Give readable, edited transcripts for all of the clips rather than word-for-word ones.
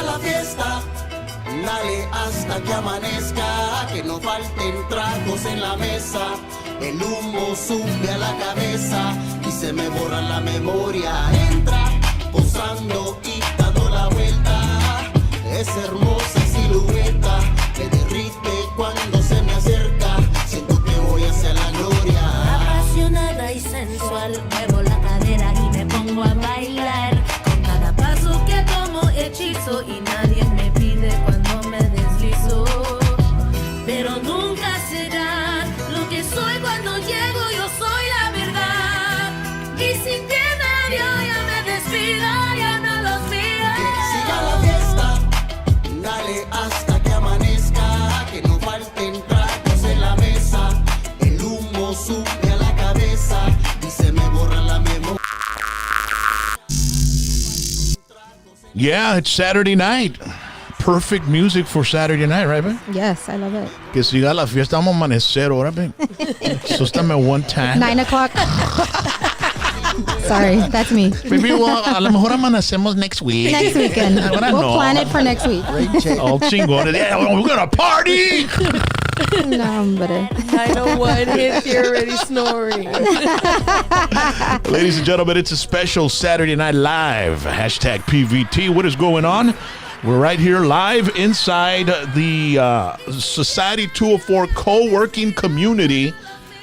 la fiesta, dale hasta que amanezca, que no falten tragos en la mesa. El humo sube a la cabeza y se me borra la memoria. Entra posando y dando la vuelta. Es hermosa silueta, me derrite cuando se me acerca. Siento que voy hacia la gloria. Apasionada y sensual, muevo la cadera y me pongo a bailar. Con cada paso que tomo hechizo y nadie me pide cuando me deslizo. Pero nunca será lo que soy cuando llego, yo soy la verdad. Y sin que nadie ya me despida, ya no los mira. Que siga la fiesta, dale hasta que amanezca, que no falten tragos en la mesa. El humo sube a la cabeza y se me borra la memoria. Yeah, it's Saturday night. Perfect music for Saturday night, right, babe? Yes, I love it. Que siga la fiesta, vamos a amanecer ahora, babe. Sóstame one time. 9 o'clock. Sorry, that's me. Maybe a lo mejor amanecemos next week. Next weekend. Ahora We'll no. plan it for next week. All chingones. Yeah, we're gonna party. No, hombre. 901 hit, you're already snoring. Ladies and gentlemen, it's a special Saturday Night Live. Hashtag PVT. What is going on? We're right here live inside the Society204 Co-working community,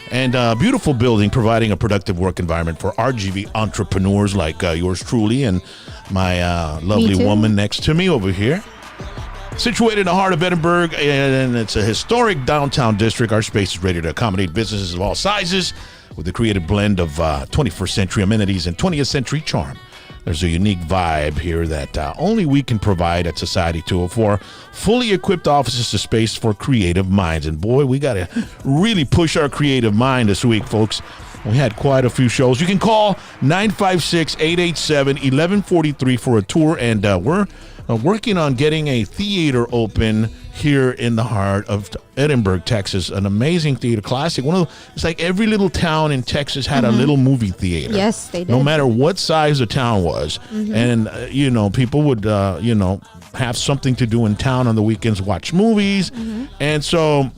and a beautiful building providing a productive work environment for RGV entrepreneurs like yours truly and my lovely woman next to me over here. Situated in the heart of Edinburgh, and it's a historic downtown district. Our space is ready to accommodate businesses of all sizes with a creative blend of 21st century amenities and 20th century charm. There's a unique vibe here that only we can provide at Society204. Fully equipped offices to space for creative minds. And boy, we got to really push our creative mind this week, folks. We had quite a few shows. You can call 956-887-1143 for a tour, and we're working on getting a theater open here in the heart of Edinburgh, Texas. An amazing theater, classic. It's like every little town in Texas had a little movie theater. Yes, they did. No matter what size the town was. And, people would, have something to do in town on the weekends, watch movies. And so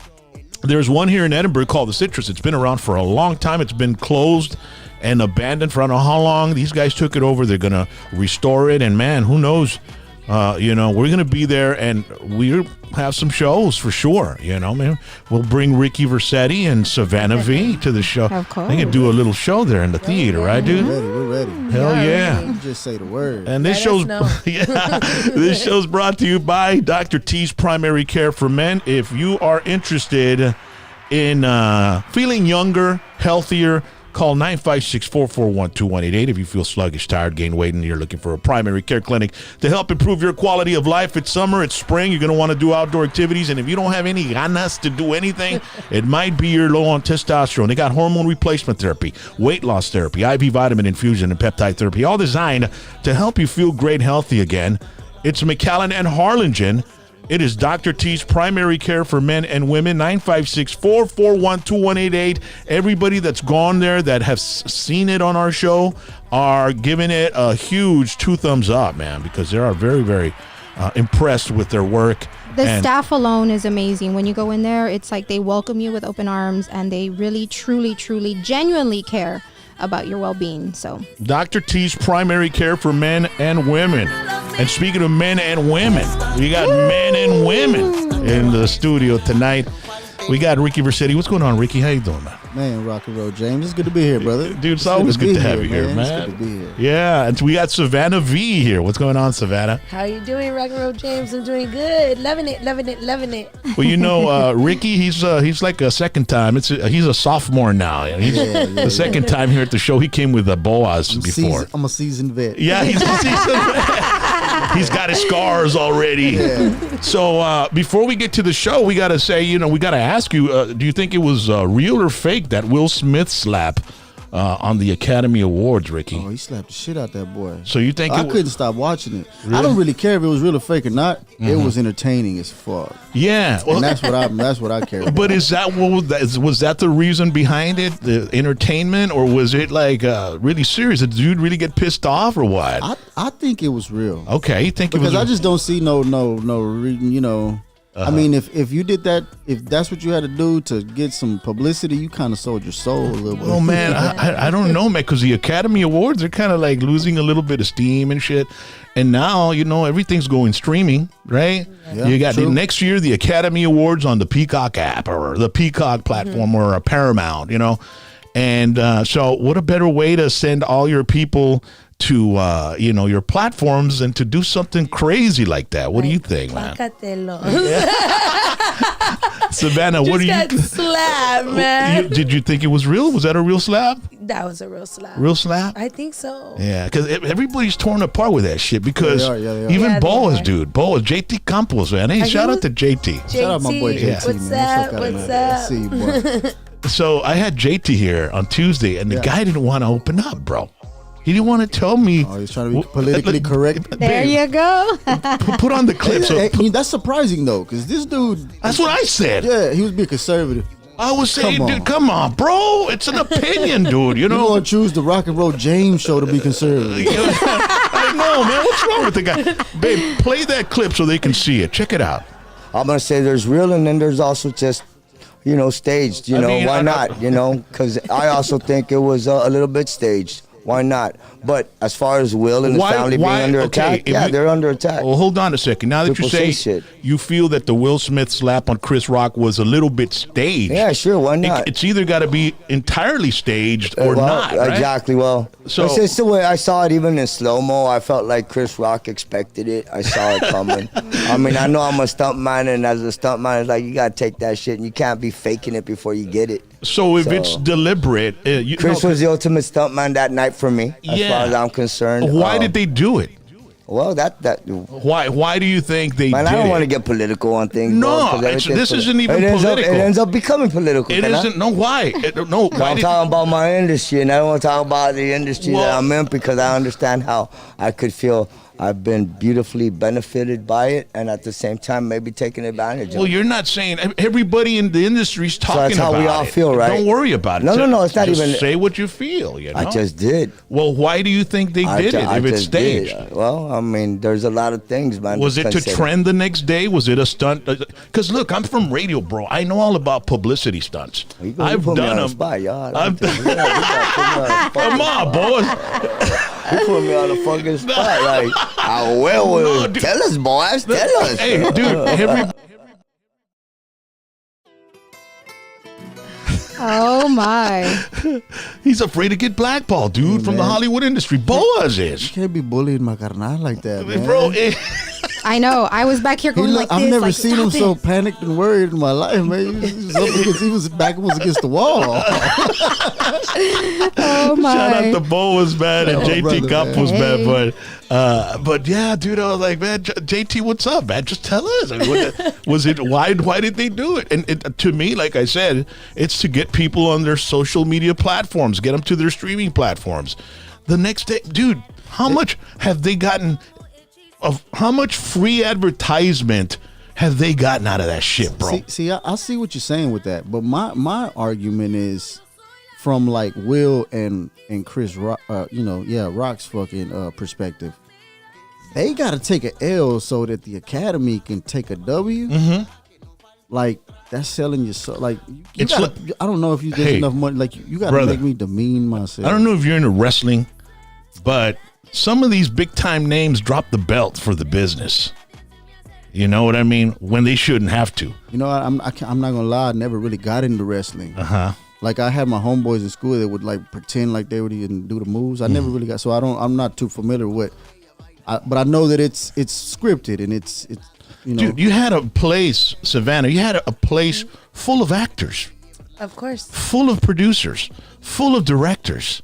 there's one here in Edinburgh called the Citrus. It's been around for a long time. It's been closed and abandoned for I don't know how long. These guys took it over. They're going to restore it. And, man, who knows? We're going to be there, and we have some shows for sure. Man, we'll bring Ricky Versetti and Savannah V to the show. Of course. They can do a little show there in the theater, right, dude? We're ready. Hell yeah. You just say the word. And this this show's brought to you by Dr. T's Primary Care for Men. If you are interested in feeling younger, healthier, call 956-441-2188 if you feel sluggish, tired, gain weight, and you're looking for a primary care clinic to help improve your quality of life. It's summer, it's spring, you're going to want to do outdoor activities, and if you don't have any ganas to do anything, it might be you're low on testosterone. They got hormone replacement therapy, weight loss therapy, IV vitamin infusion, and peptide therapy, all designed to help you feel great, healthy again. It's McAllen and Harlingen. It is Dr. T's Primary Care for Men and Women, 956-441-2188. Everybody that's gone there that has seen it on our show are giving it a huge 2 thumbs up, man, because they are very, very impressed with their work. The staff alone is amazing. When you go in there, it's like they welcome you with open arms, and they really, truly, truly, genuinely care about your well-being. So Dr. T's Primary Care for Men and Women. And speaking of men and women, we got men and women in the studio tonight. We got Ricky Versetti. What's going on, Ricky? How you doing, man? Man, rock and roll, James. It's good to be here, brother. Dude, it's always good to have you here, man. It's good to be here. Yeah, and we got Savannah V here. What's going on, Savannah? How you doing, Rock and Roll James? I'm doing good. Loving it. Well, Ricky, he's like a second time. He's a sophomore now. He's the second time here at the show. He came with a Boaz before. I'm a seasoned vet. Yeah, he's a seasoned vet. He's got his scars already. Yeah. So before we get to the show, we got to say, we got to ask you, do you think it was real or fake, that Will Smith slap on the Academy Awards, Ricky. Oh, he slapped the shit out that boy. So you think I couldn't stop watching it. Really? I don't really care if it was real or fake or not. It was entertaining as fuck. Yeah, well, and that's what I care about. But is that was that the reason behind it, the entertainment, or was it like really serious? Did the dude really get pissed off or what? I think it was real. Okay, you think because it was I just don't see no you know. I mean, if you did that, if that's what you had to do to get some publicity, you kind of sold your soul a little bit. Oh man, I don't know, man, because the Academy Awards are kind of like losing a little bit of steam and shit. And now, you know, everything's going streaming, right? Yeah, you got next year the Academy Awards on the Peacock app or the Peacock platform or a Paramount, you know. And so what a better way to send all your people to you know, your platforms and to do something crazy like that. What do you think, man? Savannah, what do you got slapped, man. Did you think it was real? Was that a real slap? That was a real slap. Real slap? I think so. Yeah, because everybody's torn apart with that shit because they are. even Yeah, Boas, dude. Boas, JT Campos, man. Hey, shout out to JT. Shout out my boy JT. What's man. up? What's man. up? See you, boy. So I had JT here on Tuesday, and the guy didn't want to open up, bro. He didn't want to tell me. Oh, he's trying to be politically correct. There you go. Put on the clip. So That's surprising though, because this dude. that's what I said. Yeah, he was being conservative. I was saying, Come on. dude, come on, bro. It's an opinion, dude. You You know. gonna choose the Rock and Roll James show to be conservative? I know, man. What's wrong with the guy? Babe, play that clip so they can see it. Check it out. I'm gonna say there's real, and then there's also just, you know, staged. You know, mean, why not? You know, because I also think it was a little bit staged. Why not? But as far as Will and his family being under attack, yeah, they're under attack. Well, hold on a second. Now that People you say say shit. you feel that the Will Smith slap on Chris Rock was a little bit staged. Yeah, sure, why not? It's either got to be entirely staged or Well, not, right? Exactly. Well, So- it's the way I saw it. Even in slow mo, I felt like Chris Rock expected it. I saw it coming. I mean, I know I'm a stunt man, and as a stunt man, it's like you gotta take that shit, and you can't be faking it before you get it. So if it's deliberate, Chris was the ultimate stunt man that night for me, as Yeah. far as I'm concerned. Why did they do it? Well, that Why do you think they man, did I don't it? want to get political on things. No, bro, 'cause it's- everything's this isn't even it ends political. It ends up becoming political. It can I? isn't. No, why? No, why I'm did, talking about my industry, and I don't want to talk about the industry that Well- I'm in because I understand how I could feel I've been beautifully benefited by it, and at the same time maybe taken advantage of. Well, you're not saying everybody in the industry's talking that's how about we all it. feel, right? Don't worry about it. No, it's not Just even- say what you feel. You know? I just did. Well, why do you think they did it if it's just did. staged? Well, I mean, there's a lot of things, man. Was it to consider. trend the next day? Was it a stunt? Because look, I'm from radio, bro. I know all about publicity stunts. You I've put me done on the them. spot, y'all. I've- Come Come on, boys. You put me on the fucking spot. Like, No, dude. tell us, boys. Tell us. Hey, dude. Oh my. He's afraid to get blackballed, dude, from the man. Hollywood industry. Boaz is. You can't be bullying my carnal like that, man. Bro, I know. I was back here going like I've this. never like, seen him stop so it. panicked and worried in my life, man. He was back was against the wall. Oh my. shout out to Boaz, man, and Oh, JT brother, Campos, man. man. But yeah, dude, I was like, man, JT, what's up, man? Just tell us. I mean, was it why did they do it? And to me, like I said, it's to get people on their social media platforms, get them to their streaming platforms. The next day, dude, how much have they gotten? Of how much free advertisement have they gotten out of that shit, bro? See, I see what you're saying with that, but my argument is from like Will and Chris Rock, Rock's fucking perspective. They got to take an L so that the Academy can take a W. Mm-hmm. Like that's selling your soul. Like It's I don't know if you there's Hey, enough money. Like you got to brother, make me demean myself. I don't know if you're into wrestling, but some of these big time names drop the belt for the business. You know what I mean? When they shouldn't have to. You know, I'm not gonna lie. I never really got into wrestling. Like I had my homeboys in school that would like pretend like they would even do the moves. I never really got. So I'm not too familiar with. But I know that it's scripted and it's you know. Dude, you had a place, Savannah. You had a place full of actors, Of course. full of producers, full of directors.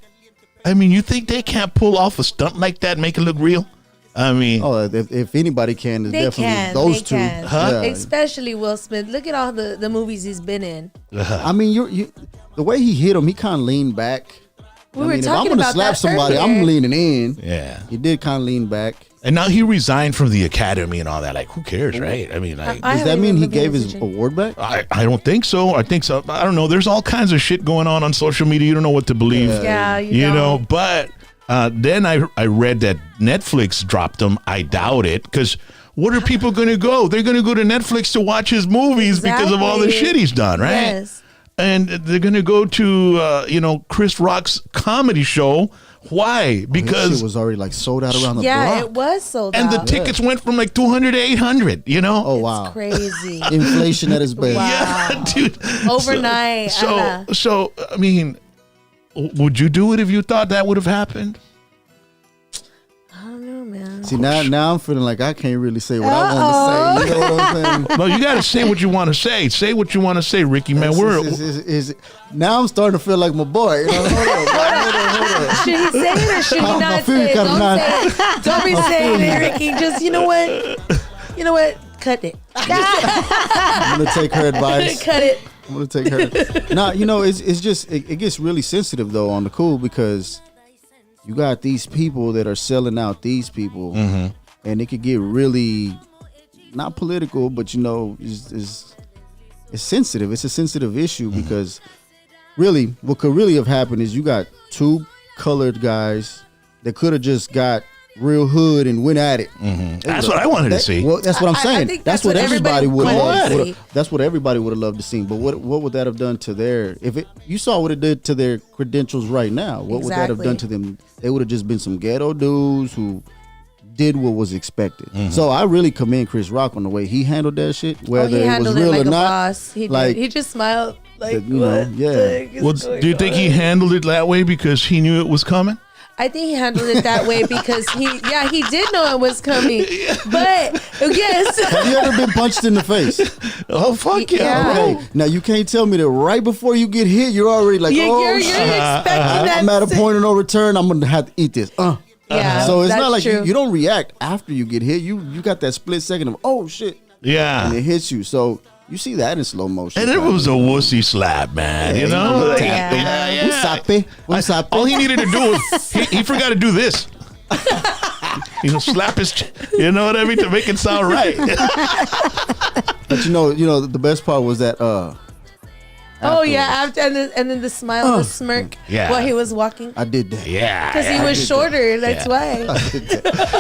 I mean, you think they can't pull off a stunt like that and make it look real? I mean, Oh, if anybody can, it's They definitely can. those They two. can. Huh? Yeah. Especially Will Smith. Look at all the movies he's been in. I mean, you the way he hit him, he kind of leaned back, We were if I'm talking gonna about slap that somebody, earlier. I'm leaning in. Yeah. He did kind of lean back. And now he resigned from the academy and all that. Like, who cares, right? I mean, like, I Does that haven't mean even he looked at gave his his agenda. award back? I don't think so. I think so. I don't know. There's all kinds of shit going on social media. You don't know what to believe. Yeah, You know, but then I read that Netflix dropped him. I doubt it, because what are people going to go? They're going to go to Netflix to watch his movies because of all the Exactly. shit he's done, right? Yes. And they're going to go to, Chris Rock's comedy show. Why? Because His shit was already like sold out around the Yeah, block. it was sold and the out. tickets went from like 200 to 800. Oh wow, Crazy. inflation at its base. Wow. Yeah, dude. Overnight. So I mean, would you do it if you thought that would have happened? I don't know, man. See now I'm feeling like I can't really say what I want to say. You know what I'm saying? No, you got to say what you want to say. Say what you want to say, Ricky, man. Now I'm starting to feel like my boy. You know? Hold on. Should he say it or should he I not feel say it? kinda Don't not- say it. Don't be saying it, Ricky. Just, you know what? Cut it. I'm gonna take her advice. Cut it. I'm gonna take her. Nah, it's just it gets really sensitive though on the cool, because you got these people that are selling out these people, and it could get really not political, but it's sensitive. It's a sensitive issue because really, what could really have happened is you got two colored guys that could have just got real hood and went at it. That's what I wanted to see. Well, that's what I'm I saying. think That's that's what what everybody would everybody have. wanted to see. That's what everybody would have loved to see. But what would that have done to their? You saw what it did to their credentials right now. What would that have done to them? They would have just been some ghetto dudes who did what was expected. So I really commend Chris Rock on the way he handled that shit, whether he it was handled real it like or a not. boss. He like- did. He just smiled like, You know, what yeah. the heck is Well, going do you think he on? handled it that way because he knew it was coming? I think he handled it that way because he did know it was coming. But yes, Have you ever been punched in the face? Oh, fuck yeah. Yeah. Okay. Now you can't tell me that right before you get hit, you're already like, you're shit. expecting that. I'm at a point of no return. I'm gonna have to eat this. Yeah, So it's that's not like true. you don't react after you get hit. You got that split second of oh shit, and Yeah. it hits you. So you see that in slow motion. And it was a wussy slap, man. You know? Oh, Like, yeah. What's up? All he needed to do was he forgot to do this. Slap his, you know what I mean, to make it sound right. But you know, the best part was that Oh yeah, after and then the smile, the smirk Yeah. while he was walking. I did that. Yeah. Because he was shorter, that's why.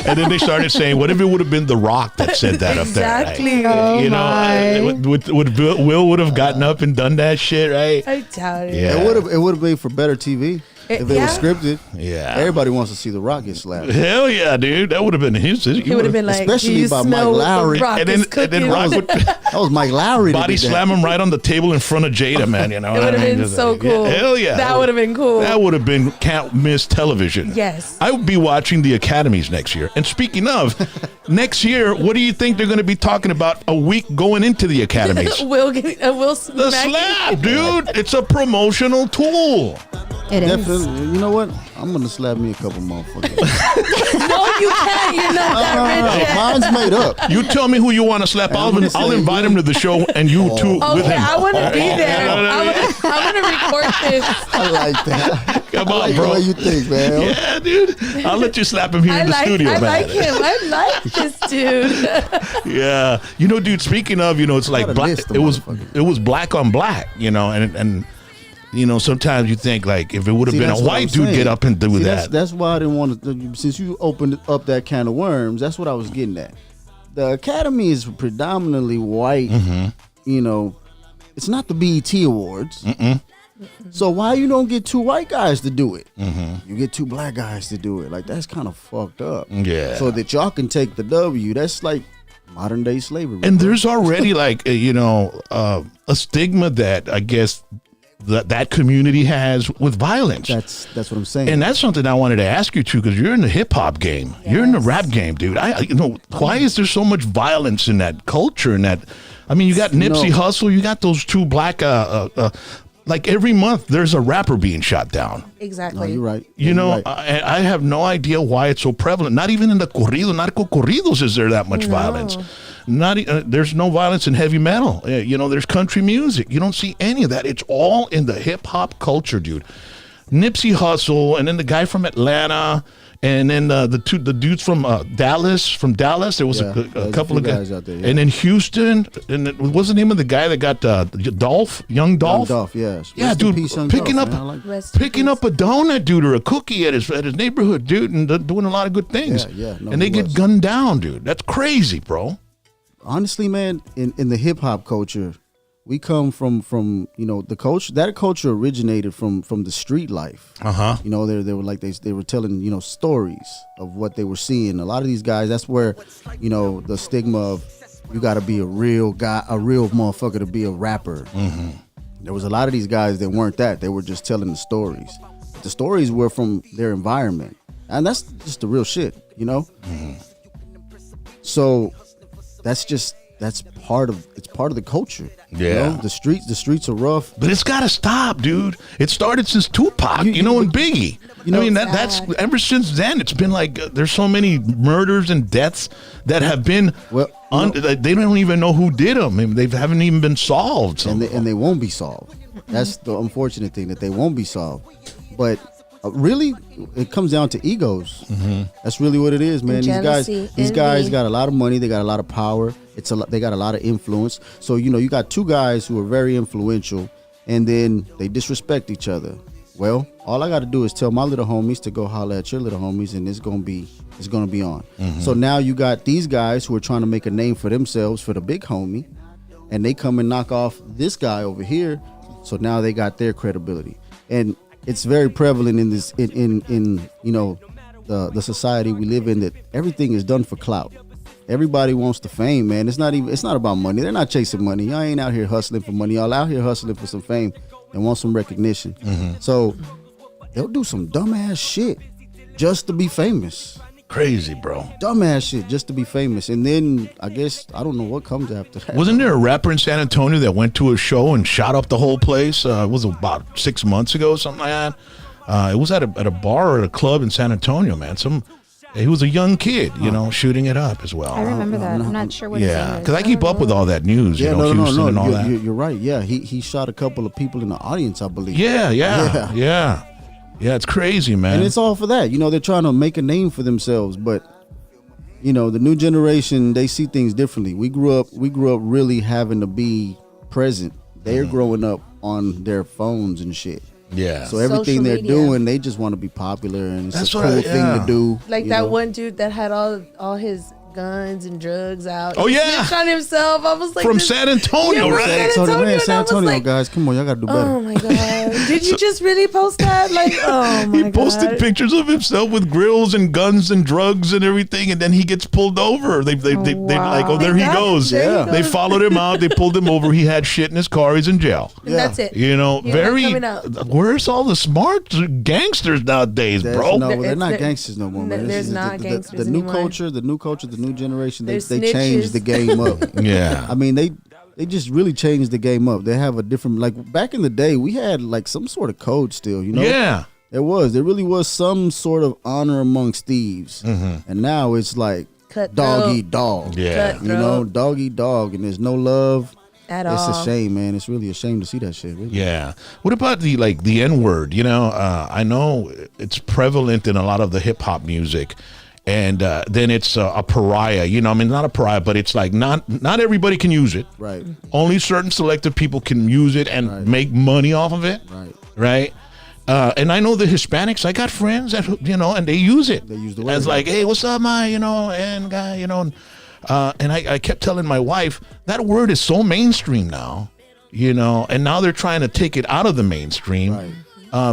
And then they started saying, what if it would have been The Rock that said that up there? Exactly. Right? You know, would Will would have gotten up and done that shit, right? I doubt it. Yeah. It would have been for better TV if it was scripted. Yeah. Everybody wants to see The Rock get slapped. Hell yeah, dude. That would have been his. He would have been like, Especially do you by smell Mike what Lowry. the Rock And is then cooking? Rock would That was Mike Lowry. that body did that. slam him right on the table in front of Jada, man. You know, It would have been Just so like, cool. Hell yeah. That would have been cool. That would have been can't miss television. Yes. I would be watching the academies next year. And speaking of, next year, what do you think they're going to be talking about a week going into the academies? Will The smack slap, dude. It's a promotional tool. It is. Definitely. You know what? I'm gonna slap me a couple motherfuckers. No, you can't. You're not that rich yet. Mine's made up. You tell me who you want to slap. I'll invite him to the show, and you two with Okay, him. I want to be there. You know what I mean? I'm gonna record this. I like that. Come I on, like bro. the way you think, man. Yeah, dude. I'll let you slap him here in the studio, I man. like him. I like this dude. Yeah, dude. Speaking of, it's like Gotta black. list the It was motherfucker. black on black, and sometimes you think like if it would have See, been that's a what white I'm dude saying. get up and do See, that. That's why I didn't want to. Since you opened up that can of worms, that's what I was getting at. The Academy is predominantly white. It's not the BET Awards. So why you don't get two white guys to do it? You get two black guys to do it. Like that's kind of fucked up. Yeah. So that y'all can take the W. That's like modern day slavery. And bro. there's already like a stigma that I guess that community has with violence. That's what I'm saying. And that's something I wanted to ask you too, because you're in the hip hop game, you're in the rap game, dude. Why is there so much violence in that culture? And you got Nipsey Hussle, you got those two black. Like every month, there's a rapper being shot down. Exactly. No, you're right. I have no idea why it's so prevalent. Not even in the narco corridos is there that much violence. There's no violence in heavy metal. There's country music. You don't see any of that. It's all in the hip hop culture, dude. Nipsey Hussle, and then the guy from Atlanta, and then the dudes from Dallas. There was a couple of guys out there. And then Houston, and what was the name of the guy that got Dolph? Young Dolph? Young Dolph, yes. Yeah, Rest in dude, peace, Young picking Dolph, up man. I like- picking up a donut, dude, or a cookie at his neighborhood, dude, and doing a lot of good things. Yeah, no, and they he get was. gunned down, dude. That's crazy, bro. Honestly, man, in the hip hop culture, we come from the culture. That culture originated from the street life. They were like they were telling stories of what they were seeing. A lot of these guys, that's where the stigma of you got to be a real guy, a real motherfucker to be a rapper. There was a lot of these guys that weren't that. They were just telling the stories. The stories were from their environment, and that's just the real shit, So that's part of the culture. Yeah. The streets are rough. But it's got to stop, dude. It started since Tupac, and Biggie. That's ever since then. It's been like there's so many murders and deaths that have been. They don't even know who did them. I mean, they haven't even been solved. And they won't be solved. That's the unfortunate thing, that they won't be solved. But really, it comes down to egos. That's really what it is, man. Jealousy, These guys envy. got a lot of money. They got a lot of power. They got a lot of influence. So you got two guys who are very influential, and then they disrespect each other. Well, all I got to do is tell my little homies to go holler at your little homies, and it's gonna be on. So now you got these guys who are trying to make a name for themselves for the big homie, and they come and knock off this guy over here. So now they got their credibility, and it's very prevalent in this in the society we live in, that everything is done for clout. Everybody wants the fame, man. It's not about money. They're not chasing money. Y'all ain't out here hustling for money. Y'all out here hustling for some fame and want some recognition. So they'll do some dumbass shit just to be famous. Crazy, bro. Dumbass shit just to be famous. And then I guess I don't know what comes after that. Wasn't there a rapper in San Antonio that went to a show and shot up the whole place? It was about 6 months ago, something like that. It was at a bar or at a club in San Antonio, man. He was a young kid, shooting it up as well. I remember that. I'm not sure what his name Yeah, is. because I keep up with all that news, Houston and all that. You're right. Yeah, he shot a couple of people in the audience, I believe. Yeah, it's crazy, man. And it's all for that. They're trying to make a name for themselves, but the new generation, they see things differently. We grew up really having to be present. They're growing up on their phones and shit. Yeah. So everything Social they're media. doing, they just want to be popular, and it's That's a what cool thing to do. Like that one dude that had all his guns and drugs out. Oh, He yeah. snitched on himself. I was like, From this- San Antonio, Yeah, right? San San Antonio, Antonio, like, guys, come on, y'all gotta do better. Oh my god! Did you just really post that? Like, oh my god! He posted pictures of himself with grills and guns and drugs and everything, and then he gets pulled over. They like, oh, there he goes. There he They goes. followed him out. They pulled him over. He had shit in his car. He's in jail. And that's it. You're not coming out. Where's all the smart gangsters nowadays, bro? No, they're not There- gangsters no more, man. there's This is not the gangsters new anymore. culture, the new generation. They They're changed snitches. the game up. Yeah. I mean, they just really changed the game up. They have a different, like back in the day, we had like some sort of code still, Yeah. There really was some sort of honor amongst thieves, and now it's like Cutthroat. dog eat dog. Yeah. Cutthroat. Dog eat dog, and there's no love. At It's all. a shame, man. It's really a shame to see that shit. Really. Yeah. What about the N-word? I know it's prevalent in a lot of the hip hop music. And then it's a pariah, not a pariah, but it's like not everybody can use it. Right. Only certain selective people can use it and make money off of it. Right. And I know the Hispanics, I got friends that, and they use it. They use the word. as like, hey, what's up, my, and guy, and I kept telling my wife, that word is so mainstream now, and now they're trying to take it out of the mainstream,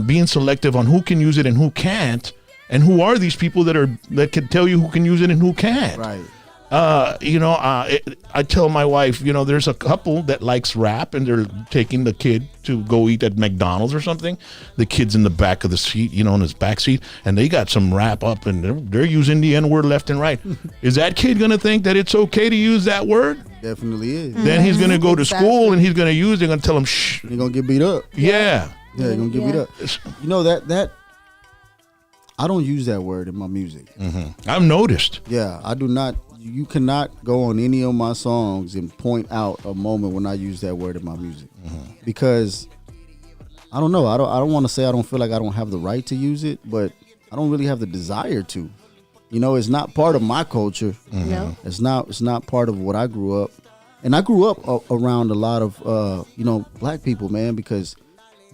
being selective on who can use it and who can't. And who are these people that can tell you who can use it and who can't? Right. I tell my wife, there's a couple that likes rap, and they're taking the kid to go eat at McDonald's or something. The kid's in the back of the seat, in his back seat, and they got some rap up, and they're using the N-word left and right. Is that kid gonna think that it's okay to use that word? Definitely is. Then he's gonna go to Exactly. school and he's gonna use. They're gonna tell him, shh. You're gonna get beat up. Yeah. Yeah, you're gonna get beat up. That I don't use that word in my music. I've noticed. Yeah, I do not. You cannot go on any of my songs and point out a moment when I use that word in my music, because I don't know. I don't want to say I don't feel like I don't have the right to use it, but I don't really have the desire to. You know, it's not part of my culture. No. It's not part of what I grew up. And I grew up around a lot of black people, man, because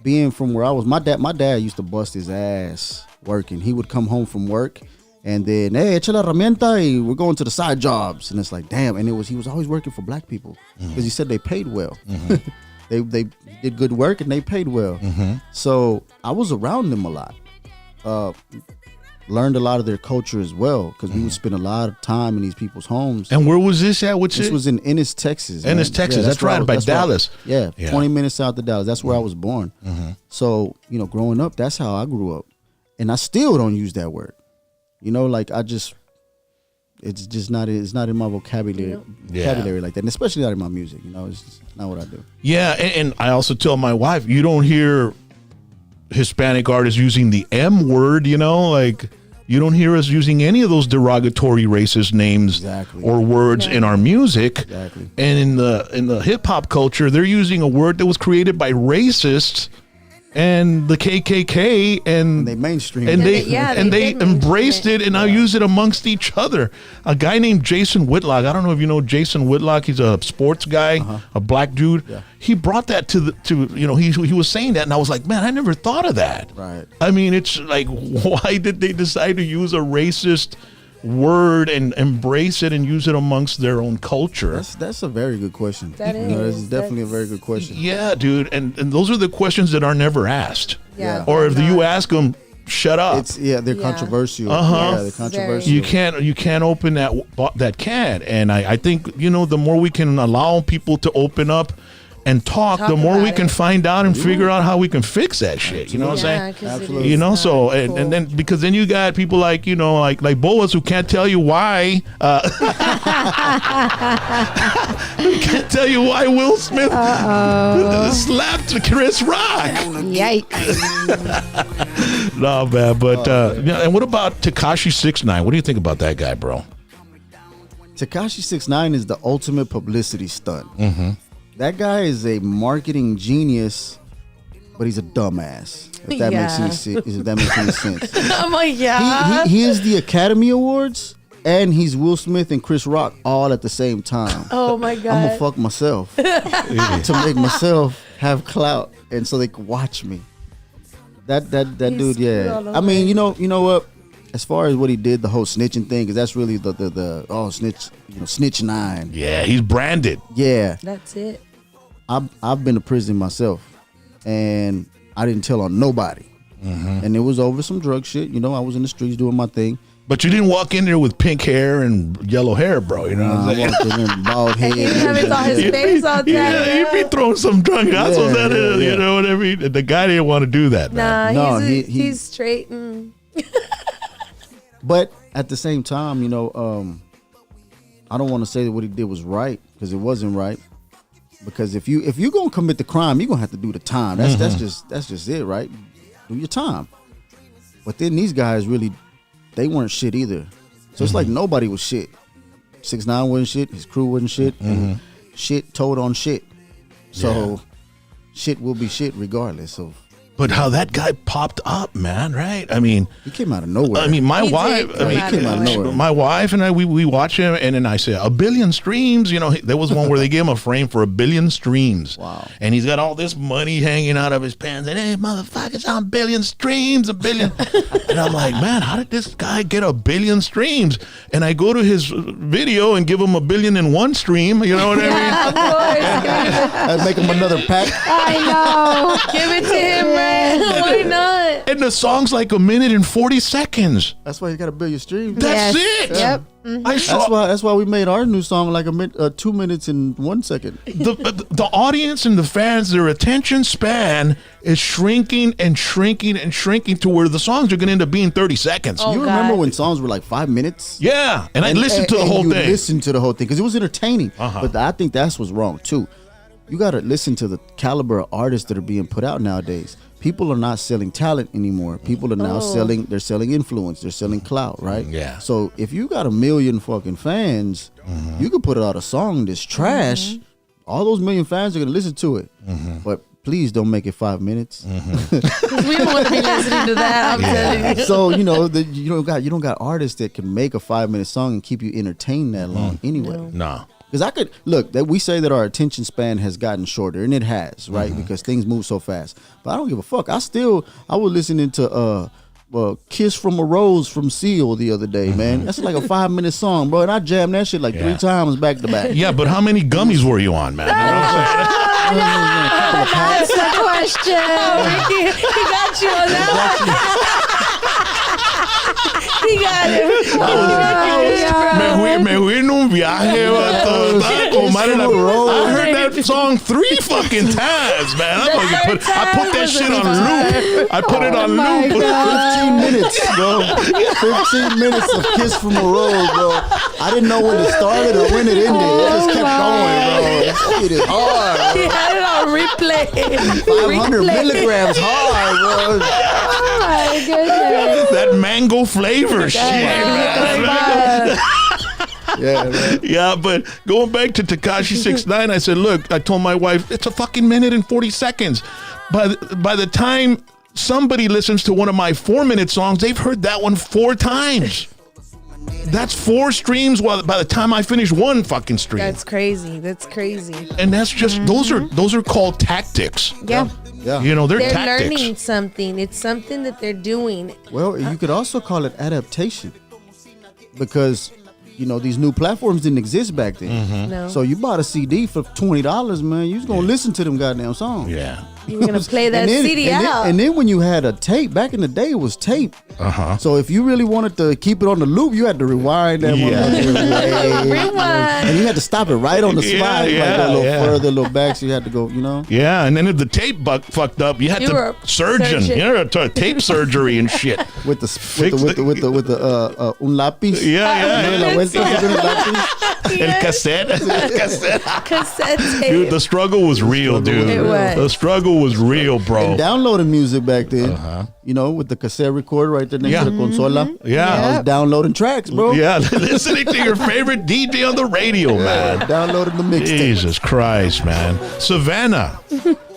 being from where I was, my dad used to bust his ass working. He would come home from work and then, hey, echa la herramienta, y we're going to the side jobs. And it's like, damn. And he was always working for black people because he said they paid well. They did good work and they paid well. So I was around them a lot. Learned a lot of their culture as well because we would spend a lot of time in these people's homes. And where was this at? This was in Ennis, Texas. Ennis, Texas. That's right, by Dallas. 20 minutes south of Dallas. That's where I was born. So, you know, growing up, that's how I grew up. And I still don't use that word. You know, like it's not in my vocabulary like that. And especially not in my music. You know, it's just not what I do. Yeah, and I also tell my wife, you don't hear Hispanic artists using the M word, you know, like you don't hear us using any of those derogatory racist names or words in our music. Exactly. And in the hip hop culture, they're using a word that was created by racists and the KKK, and they mainstream and it. they embraced it and now use it amongst each other. A guy named Jason Whitlock, I don't know if you know Jason Whitlock, he's a sports guy, a black dude. He brought that to he was saying that and I was like, man, I never thought of that. Right. I mean, it's like, why did they decide to use a racist word and embrace it and use it amongst their own culture? That's a very good question. That is. That's definitely a very good question. Yeah, dude, and those are the questions that are never asked. Yeah. Or if you ask them, shut up. They're controversial. Uh-huh. They're controversial. You can't open that can. And I think, you know, the more we can allow people to open up and talk, the more we can find out and figure out how we can fix that shit. You know what I'm saying? Absolutely. You know, so cool. and then because then you got people like, you know, like Boas who can't tell you why can't tell you why Will Smith slapped Chris Rock. Yikes. No, man, but and what about Tekashi 6ix9ine? What do you think about that guy, bro? Tekashi 6ix9ine is the ultimate publicity stunt. That guy is a marketing genius, but he's a dumbass. If that makes any sense. I'm like, yeah. He is the Academy Awards, and he's Will Smith and Chris Rock all at the same time. Oh my God. I'm gonna fuck myself to make myself have clout, and so they can watch me. That dude, yeah. I mean, you know what? As far as what he did, the whole snitching thing, because that's really the snitch 9. Yeah, he's branded. Yeah, That's it. I've been to prison myself, and I didn't tell on nobody, and it was over some drug shit. You know, I was in the streets doing my thing. But you didn't walk in there with pink hair and yellow hair, bro. You know what I'm saying? I walked in there with bald head. He didn't have his face all tatted Yeah, up. you'd be throwing some drunk assholes at it. yeah. You know what I mean? The guy didn't want to do that, man. Nah, No, he's straight. But at the same time, you know, I don't want to say that what he did was right, because it wasn't right. Because if you're gonna commit the crime, you're gonna have to do the time. That's just it, right? Do your time. But then these guys really, they weren't shit either. So it's like nobody was shit. 6ix9ine wasn't shit. His crew wasn't shit. And shit told on shit. So shit will be shit regardless of. But how that guy popped up, man, right? I mean, He came out of nowhere. my He wife, did come out of nowhere. my wife and I, we watch him, and then I say 1 billion streams. You know, there was one where they gave him a frame for 1 billion streams. Wow. And he's got all this money hanging out of his pants, and hey, motherfuckers, I'm 1 billion streams, 1 billion. And I'm like, man, how did this guy get 1 billion streams? And I go to his video and give him 1 billion in one stream. You know what I mean? Yeah, of course. I'd make him another pack. I know. Give it to him, man. Why not? And the song's like 1 minute and 40 seconds. That's why you got 1 billion streams. That's Yes. it. Yep. I saw That's why we made our new song like 2 minutes and 1 second. the audience and the fans, their attention span is shrinking and shrinking and shrinking to where the songs are going to end up being 30 seconds. Oh, You God. remember when songs were like 5 minutes? Yeah, and I listened to the whole you thing. Listen to the whole thing because it was entertaining. Uh-huh. But I think that's what's wrong too. You got to listen to the caliber of artists that are being put out nowadays. People are not selling talent anymore. People are now selling influence. They're selling clout, right? Yeah. So if you got 1 million fucking fans, you can put out a song that's trash. All those 1 million fans are gonna listen to it. But please don't make it 5 minutes. Because we don't want to be listening to that. I'm telling you. So you don't got artists that can make a 5-minute song and keep you entertained that long anyway. No. Because I could look that we say that our attention span has gotten shorter, and it has, right? Because things move so fast. But I don't give a fuck. I was listening to "Kiss from a Rose" from Seal the other day, man. That's like a 5-minute song, bro, and I jammed that shit like 3 times back to back. Yeah, but how many gummies were you on, man? You know what I'm saying? That's the question. He got you on that one. He got him. Me fui en un viaje, vato. Estaba con madre la- I heard that song 3 fucking times, man. I put that shit on loop. I put it on loop. 15 minutes, bro. 15 minutes of "Kiss from a Rose," bro. I didn't know when it started or when it ended. It just kept going, bro. That shit is hard, He bro. had it on replay. 500 milligrams hard, bro. Oh my goodness. That mango flavor shit, man. Yeah, man. Yeah, but going back to Tekashi 69, I said, look, I told my wife, it's a fucking minute and 40 seconds. By the time somebody listens to one of my 4-minute songs, they've heard that one 4 times. That's 4 streams by the time I finish one fucking stream. That's crazy. And that's just those are called tactics. Yeah. Yeah. You know, they're They're tactics. learning something. It's something that they're doing. Well, you could also call it adaptation because, these new platforms didn't exist back then. No. So you bought a CD for $20, man. You was going to listen to them goddamn songs. Yeah. You were going to play that CD out. And then when you had a tape, back in the day, it was tape. Uh-huh. So if you really wanted to keep it on the loop, you had to rewind that motherfucker. Rewind. And you had to stop it right on the spot. Yeah, like a little yeah. further, a little back, so you had to go, Yeah, and then if the tape fucked up, you had You were to a surgeon. surgeon. You're a tape surgery and shit. with the un lápiz. Yeah. La vuelta con el lápiz. El cassette. Cassette tape. Dude, the struggle was real, dude. It was. The struggle was real, bro. And downloading music back then, with the cassette recorder right there next to the consola. Yeah. I was downloading tracks, bro. Yeah, listening to your favorite DJ on the radio, man. Downloading the mixtape. Jesus Christ, man. Savannah,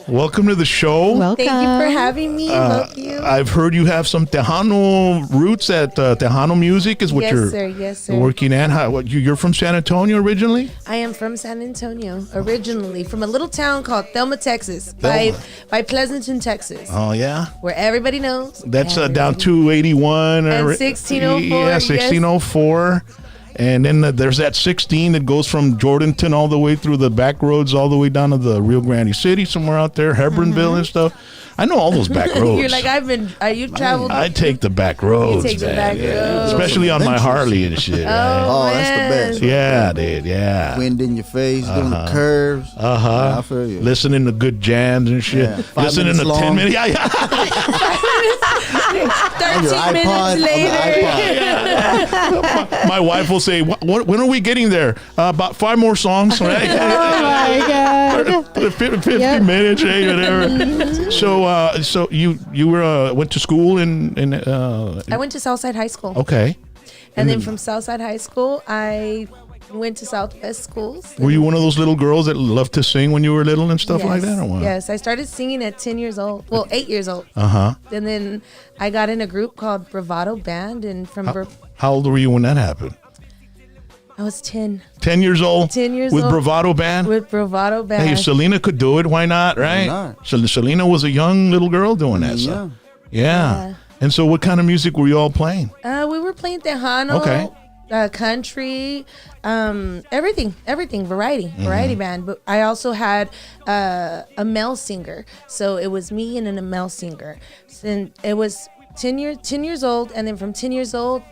welcome to the show. Welcome. Thank you for having me. Love you. I've heard you have some Tejano roots at Tejano Music is what Yes, sir. you're working at. You're from San Antonio originally? I am from San Antonio, originally from a little town called Thelma, Texas, by Pleasanton, Texas, Oh, yeah? where everybody knows. That's down 281. And 1604, Yeah, 1604. And then there's that 16 that goes from Jordanton all the way through the back roads all the way down to the Rio Grande City, somewhere out there, Hebronville and stuff. I know all those back roads. You're like, you've traveled. I take the back roads, take the man. back roads. Especially on my Harley and shit. man. Oh, that's the best. Yeah, dude, yeah. Wind in your face, doing the curves. Yeah, I feel you. Listening to good jams and shit. Yeah. 5 Listening minutes to long. 10 minutes. Yeah. 13 your iPod, minutes on the later. My wife will say, when are we getting there? About 5 more songs. Right? Oh my God. 50 Yep. minutes, hey, whatever. So you were went to school in I went to Southside High School. okay. And then from Southside High School, I went to Southwest schools. Were you one of those little girls that loved to sing when you were little and stuff like that, or what? Yes, I started singing at 10 years old. Well, 8 years old. Uh-huh. And then I got in a group called Bravado Band, and How old were you when that happened? I was 10. 10 years old? 10 years with old. Bravado Band? With Bravado Band. Hey, if Selena could do it, why not, right? not? So Selena was a young little girl doing that stuff. Yeah. And so what kind of music were you all playing? We were playing Tejano, Okay. country, everything, variety Mm-hmm. band. But I also had a male singer, so it was me and a male singer. And it was 10 years old, and then from 10 years old,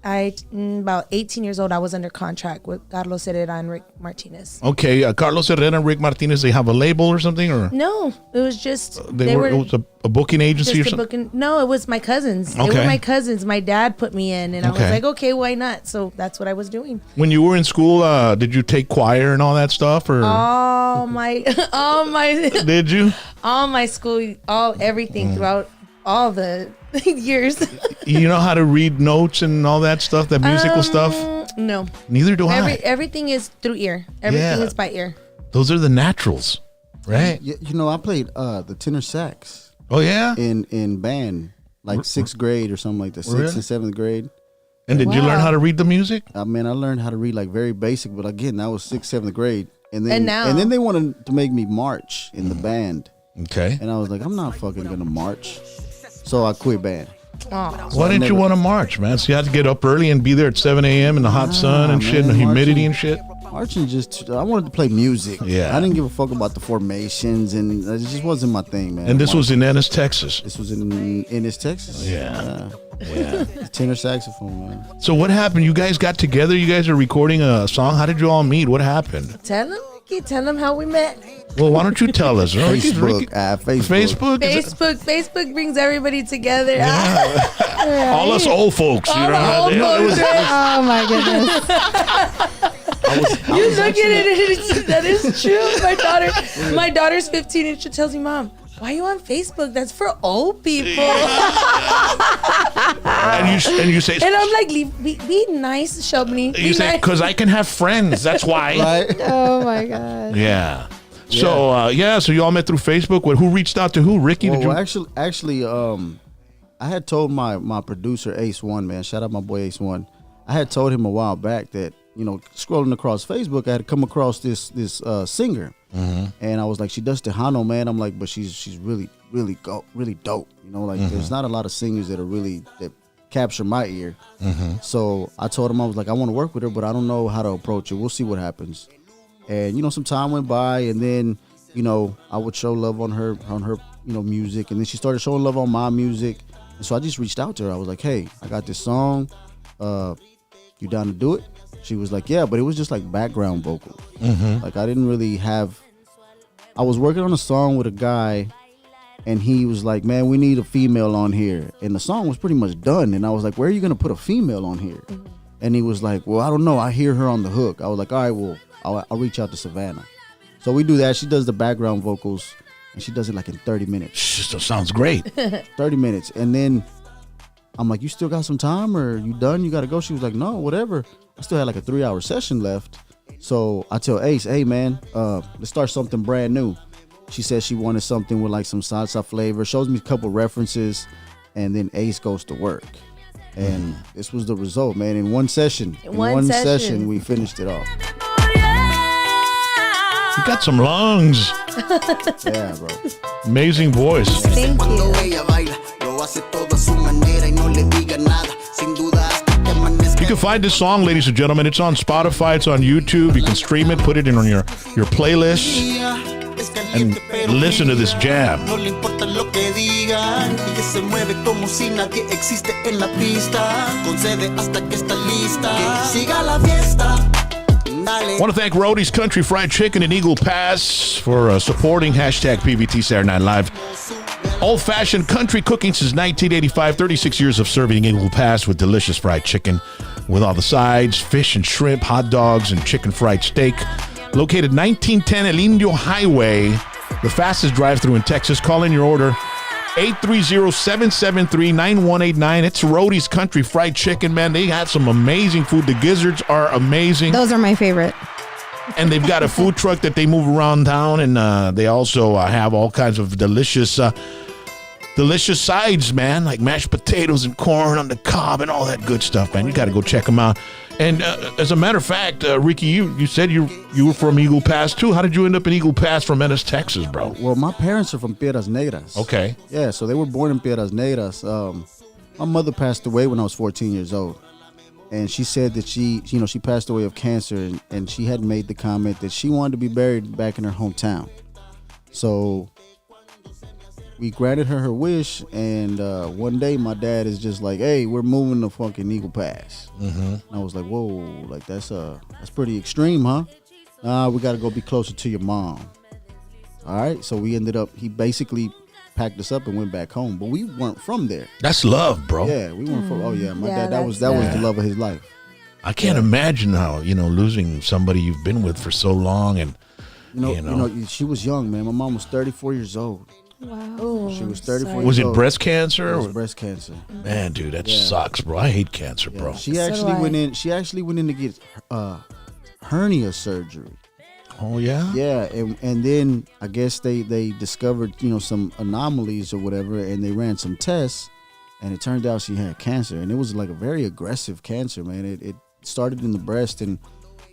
about 18 years old, I was under contract with Carlos Herrera and Rick Martinez. Okay, Carlos Herrera and Rick Martinez, they have a label or something, or No, it was just it was a booking agency or just a something? booking. No, it was my cousins. They Okay. were my cousins. My dad put me in, and I was Okay. like, okay, why not? So that's what I was doing. When you were in school, did you take choir and all that stuff, or All my did you? all my school, everything throughout all the years. You know how to read notes and all that stuff, that musical stuff? No, Neither do I. everything is through ear. Everything Yeah. is by ear. Those are the naturals. right? You know, I played the tenor sax Oh yeah. in band, like 6th grade or something like that, 6th Really? and 7th grade. And did you learn how to read the music? I mean, I learned how to read like very basic, but again, that was 6th, 7th grade. And And now- then they wanted to make me march in the band. Okay. And I was like, I'm not fucking gonna march. So I quit band. Why didn't you want to march, man? So you had to get up early and be there at 7 a.m. in the hot sun and shit, and the man, humidity marching- and shit. Marching I wanted to play music. Yeah. I didn't give a fuck about the formations, and it just wasn't my thing, man. And this was in Ennis, Texas. This was in Ennis, Texas. Yeah. Tenor saxophone, man. So what happened? You guys got together. You guys are recording a song. How did you all meet? What happened? Tell them, Ricky. Tell them how we met. Well, why don't you tell us? Facebook. Facebook. Facebook brings everybody together. All us old folks. You All know the how old they- folks, Oh my goodness. You look at it, that is true. My daughter's 15 and she tells me, Mom, why are you on Facebook? That's for old people. and you say, And I'm like, be nice, Shelby. you say, because I can have friends. That's why. Right? Oh my god. Yeah. So so you all met through Facebook. Who reached out to who? Ricky? Well, Did you? actually, I had told my producer Ace One, man. Shout out my boy Ace One. I had told him a while back that, you know, scrolling across Facebook, I had come across this singer, and I was like, she does Tejano, man. I'm like, but she's really dope. You know, like there's not a lot of singers that capture my ear. So I told him, I was like, I want to work with her, but I don't know how to approach it. We'll see what happens. And you know, some time went by, and then, you know, I would show love on her music, and then she started showing love on my music, and so I just reached out to her. I was like, hey, I got this song, you down to do it? She was like, yeah, but it was just like background vocals. Like I didn't really have. I was working on a song with a guy, and he was like, man, we need a female on here, and the song was pretty much done, and I was like, where are you gonna put a female on here? And he was like, well, I don't know, I hear her on the hook. I was like, all right, well, I'll reach out to Savannah. So we do that. She does the background vocals, and she does it like in 30 minutes. Sounds great. 30 minutes. And then I'm like, you still got some time, or you done? You got to go? She was like, no, whatever. I still had like a 3-hour session left. So I tell Ace, hey, man, let's start something brand new. She said she wanted something with like some salsa flavor. Shows me a couple references, and then Ace goes to work. And this was the result, man. In one session, we finished it off. You got some lungs. Yeah, bro. Amazing voice. Thank Cuando you. ella baila, lo hace todo a su manera y no le diga nada, sin duda hasta que amanezca. You can find this song, ladies and gentlemen. It's on Spotify. It's on YouTube. You can stream it, put it in on your playlist, Es caliente, pero listen to this jam. no le importa lo que digan. Ella se mueve como si nadie existe en la pista. Concede hasta que está lista. Que siga la fiesta. Dale. I want to thank Roadies Country Fried Chicken and Eagle Pass for supporting hashtag PVT Saturday Night Live. Old-fashioned country cooking since 1985. 36 years of serving Eagle Pass with delicious fried chicken with all the sides, fish and shrimp, hot dogs, and chicken fried steak. Located 1910 El Indio Highway, the fastest drive-thru in Texas. Call in your order, 830-773-9189. It's Roadies Country Fried Chicken, man. They have some amazing food. The gizzards are amazing. Those are my favorite. And they've got a food truck that they move around town, and they also have all kinds of delicious sides, man, like mashed potatoes and corn on the cob and all that good stuff, man. You got to go check them out. And as a matter of fact, Ricky, you said you were from Eagle Pass too. How did you end up in Eagle Pass from Ennis, Texas, bro? Well, my parents are from Piedras Negras. Okay. Yeah, so they were born in Piedras Negras. My mother passed away when I was 14 years old. And she said that she passed away of cancer, and she had made the comment that she wanted to be buried back in her hometown. So we granted her wish, and one day my dad is just like, hey, we're moving to fucking Eagle Pass. And I was like, whoa, like that's pretty extreme, huh? Nah, we got to go be closer to your mom. All right, so he basically packed us up and went back home, but we weren't from there. That's love, bro. Yeah, we weren't from. Oh yeah, my Yeah, dad. That was the love of his life. I can't imagine how, losing somebody you've been with for so long, and She was young, man. My mom was 34 years old. Wow. She was 34 was years it old. breast cancer? It was or- breast cancer. Man, dude, that sucks, bro. I hate cancer, bro. She actually went in. She actually went in to get hernia surgery. Oh yeah. Yeah, and then I guess they discovered some anomalies or whatever, and they ran some tests, and it turned out she had cancer, and it was like a very aggressive cancer, man. It started in the breast, and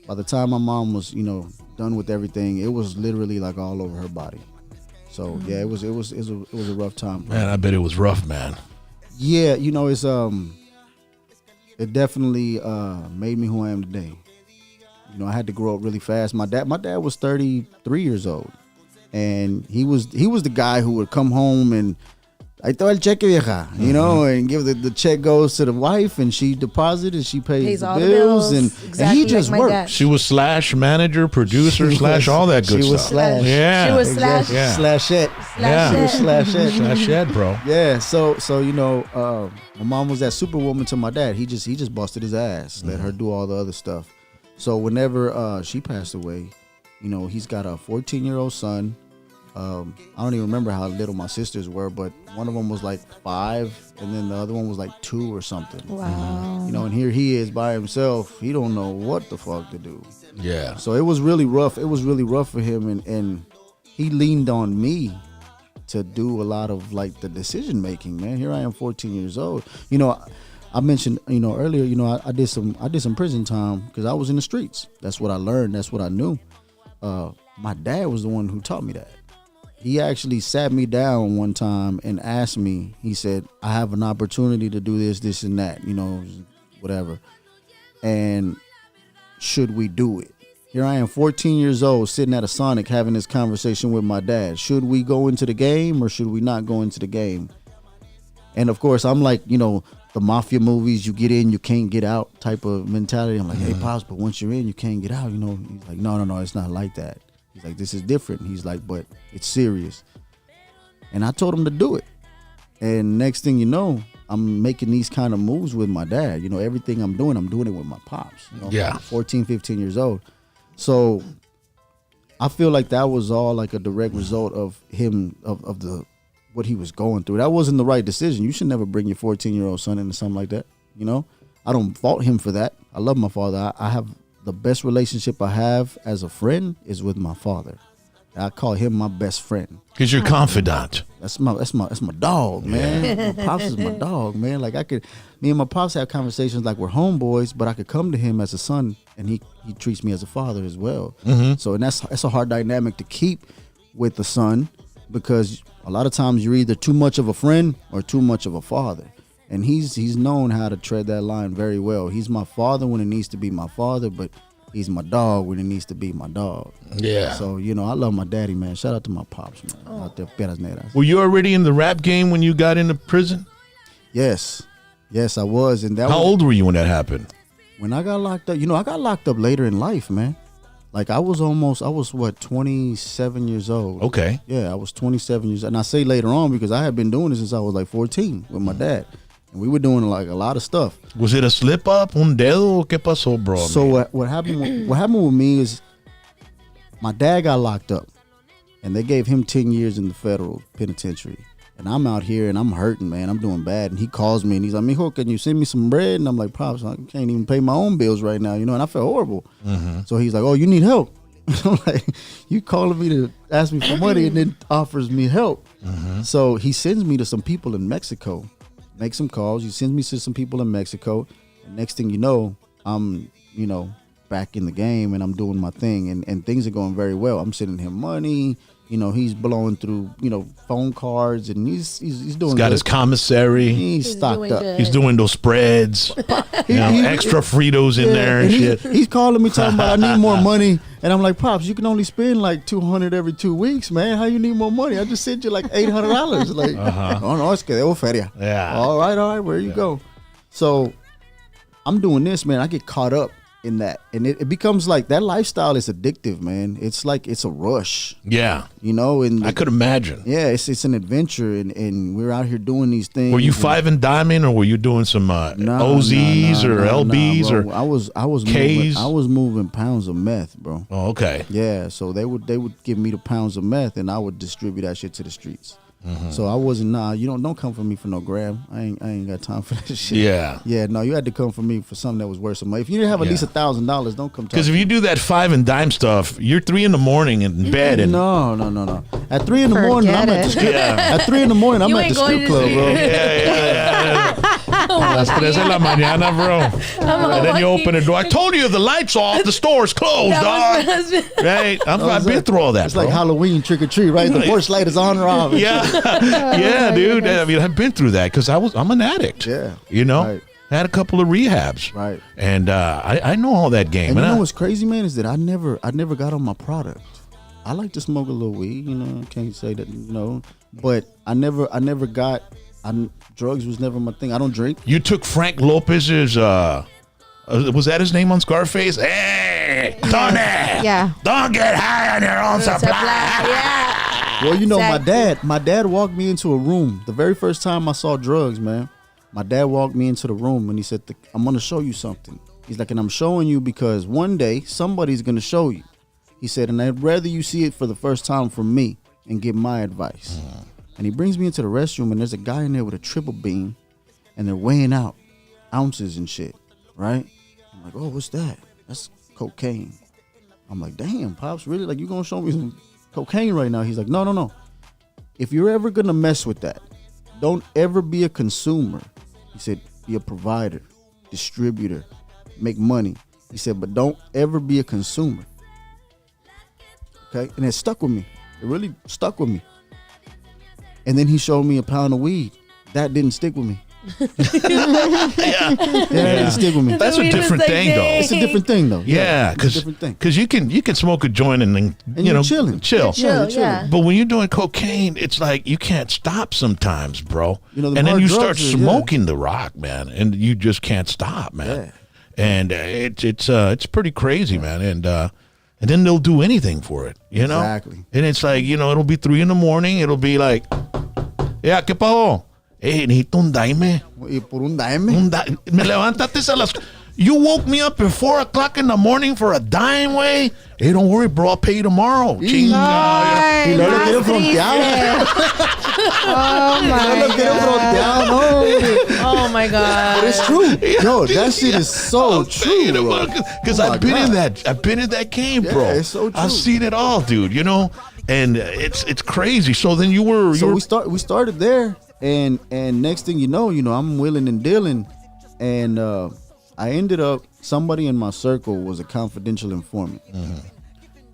by the time my mom was done with everything, it was literally like all over her body. So yeah, it was a rough time. Man, I bet it was rough, man. Yeah, it's it definitely made me who I am today. I had to grow up really fast. My dad was 33 years old, and he was the guy who would come home and I throw el cheque vieja, and give the check goes to the wife, and she deposits and she pays the all bills, the bills. and Exactly he just like my worked. dad. She was slash manager, producer, She slash was- all that good she stuff. was slash. Yeah. She was slash. Yeah. Slashette. Yeah. She was slashette. Slash Ed, bro. Yeah, so my mom was that superwoman to my dad. He just busted his ass, let her do all the other stuff. So whenever she passed away, he's got a 14-year-old son. I don't even remember how little my sisters were, but one of them was like 5, and then the other one was like 2 or something. Wow. And here he is by himself. He don't know what the fuck to do. Yeah. So it was really rough. It was really rough for him, and he leaned on me to do a lot of like the decision making. Man, here I am, 14 years old. I mentioned earlier. I did some prison time because I was in the streets. That's what I learned. That's what I knew. My dad was the one who taught me that. He actually sat me down one time and asked me. He said, "I have an opportunity to do this, and that. Whatever. And should we do it?" Here I am, 14 years old, sitting at a Sonic having this conversation with my dad. Should we go into the game or should we not go into the game? And of course, I'm like, the mafia movies, you get in, you can't get out type of mentality. I'm like, hey, Pops, but once you're in, you can't get out. He's like, no, it's not like that. He's like, this is different. He's like, but it's serious. And I told him to do it. And next thing you know, I'm making these kind of moves with my dad. Everything I'm doing it with my pops. Yeah. 14, 15 years old. So I feel like that was all like a direct result of him, of the what he was going through. That wasn't the right decision. You should never bring your 14-year-old son into something like that. I don't fault him for that. I love my father. I have the best relationship I have as a friend is with my father. I call him my best friend. Because you're confidant. That's my dog, man. My pops is my dog, man. Like me and my pops have conversations like we're homeboys, but I could come to him as a son, and he treats me as a father as well. So, and that's a hard dynamic to keep with the son, because a lot of times you're either too much of a friend or too much of a father, and he's known how to tread that line very well. He's my father when it needs to be my father, but he's my dog when it needs to be my dog. Yeah. So, I love my daddy, man. Shout out to my pops, man. Out there, Peras Negras. Were you already in the rap game when you got into prison? Yes, I was. And that How was, old were you when that happened? when I got locked up, I got locked up later in life, man. Like I was 27 years old. Okay. Yeah, I was 27 years old. And I say later on because I had been doing this since I was like 14 with my dad. And we were doing like a lot of stuff. Was it a slip up? Un dedo? ¿Qué pasó, bro? So what happened with me is my dad got locked up and they gave him 10 years in the federal penitentiary. And I'm out here and I'm hurting, man. I'm doing bad. And he calls me and he's like, "Mijo, can you send me some bread?" And I'm like, "Pops, I can't even pay my own bills right now," and I felt horrible. So he's like, "Oh, you need help?" I'm like, "You calling me to ask me for money and then offers me help?" So he sends me to some people in Mexico, make some calls. He sends me to some people in Mexico. And next thing you know, I'm, back in the game and I'm doing my thing and things are going very well. I'm sending him money. He's blowing through, phone cards and he's doing. He's got his commissary. He's stocked doing up. good. He's doing those spreads. Extra Fritos in there and shit. He's calling me talking about I need more money, and I'm like, "Pops, you can only spend like $200 every 2 weeks, man. How you need more money? I just sent you like $800." Like, no, es que debo feria. Yeah. All right, where you go? So I'm doing this, man. I get caught up in that, and it becomes like that lifestyle is addictive, man. It's like it's a rush, Yeah. and I could imagine. yeah, it's an adventure, and we're out here doing these things. Were you and- five and diamond, or were you doing some OZs or LBs bro. or? I was K's? moving pounds of meth, bro. Oh, okay. Yeah, so they would give me the pounds of meth and I would distribute that shit to the streets. So I wasn't. You don't come for me for no gram. I ain't got time for that shit. Yeah. No, you had to come for me for something that was worth some money. If you didn't have at least $1,000, don't come. Because if you do that 5 and dime stuff, you're 3 in the morning in bed. And No. At 3 in the morning, I'm at the strip. At 3 in the morning, I'm at the strip club, bro. Yeah. Las 3 de la mañana, bro. And then you open the door. I told you the light's off, the store's closed, dog. Right? I've been through all that. It's like Halloween trick or treat, right? The porch light is on or off. Yeah, dude. I mean, I've been through that because I'm an addict. Yeah. You know, Right. I had a couple of rehabs. Right. And I know all that game. And you know what's crazy, man, is that I never got on my product. I like to smoke a little weed, you know. Can't say that, you know, but I never got. Drugs was never my thing. I don't drink. You took Frank Lopez's. Was that his name on Scarface? Hey, Tony. Yeah. Don't get high on your own supply. Yeah. Well, you know, Exactly. my dad walked me into a room the very first time I saw drugs, man. My dad walked me into the room and he said, I'm going to show you something. He's like, and I'm showing you because one day somebody's going to show you. He said, and I'd rather you see it for the first time from me and get my advice. And he brings me into the restroom and there's a guy in there with a triple beam and they're weighing out ounces and shit, right? I'm like, oh, what's that? That's cocaine. I'm like, damn, Pops, really? Like, you going to show me some cocaine right now? He's like, no. If you're ever going to mess with that, don't ever be a consumer. He said, be a provider, distributor, make money. He said, but don't ever be a consumer. Okay? And it stuck with me. It really stuck with me. And then he showed me a pound of weed. That didn't stick with me. That didn't stick with me. That's a different thing, though. It's a different thing, though. Yeah, it's a different thing. Because you can smoke a joint and then you know chilling. chill. Chill, you're yeah. But when you're doing cocaine, it's like you can't stop sometimes, bro. You know, the and then hard you drugs start are- smoking the rock, man, and you just can't stop, man. Yeah. And it's pretty crazy, man. And then they'll do anything for it, you know. Exactly. And it's like, you know, it'll be 3 a.m. It'll be like, yeah, ¿qué pasó? Necesito un daime. Y por un dime. Me levantaste a las. You woke me up at 4 o'clock in the morning for a dime, way. Hey, don't worry, bro. I'll pay you tomorrow. Chinga. Y luego lo quiero frontear. Oh my Lo quiero frontear, no. Oh my But God. it's true. Yo, that shit is so true, bro. Because Oh my I've been in God. that. I've been in that game, bro. Yeah, it's so true. I've seen it all, dude. You know, and it's crazy. So then you were. So we started there, and next thing you know, I'm willing and dealing, and I ended up, somebody in my circle was a confidential informant,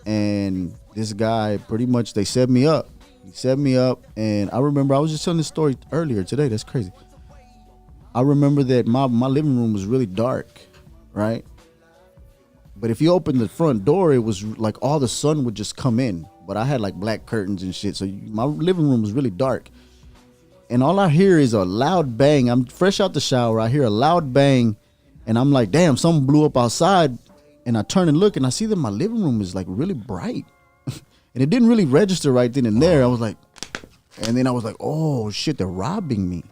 and this guy pretty much, they set me up. He set me up, and I remember I was just telling this story earlier today. That's crazy. I remember that my living room was really dark, right? But if you opened the front door, it was like all the sun would just come in. But I had like black curtains and shit, so my living room was really dark. And all I hear is a loud bang. I'm fresh out the shower. I hear a loud bang, and I'm like, damn, something blew up outside. And I turn and look, and I see that my living room is like really bright. And it didn't really register right then and there. I was like, and then I was like, oh shit, they're robbing me.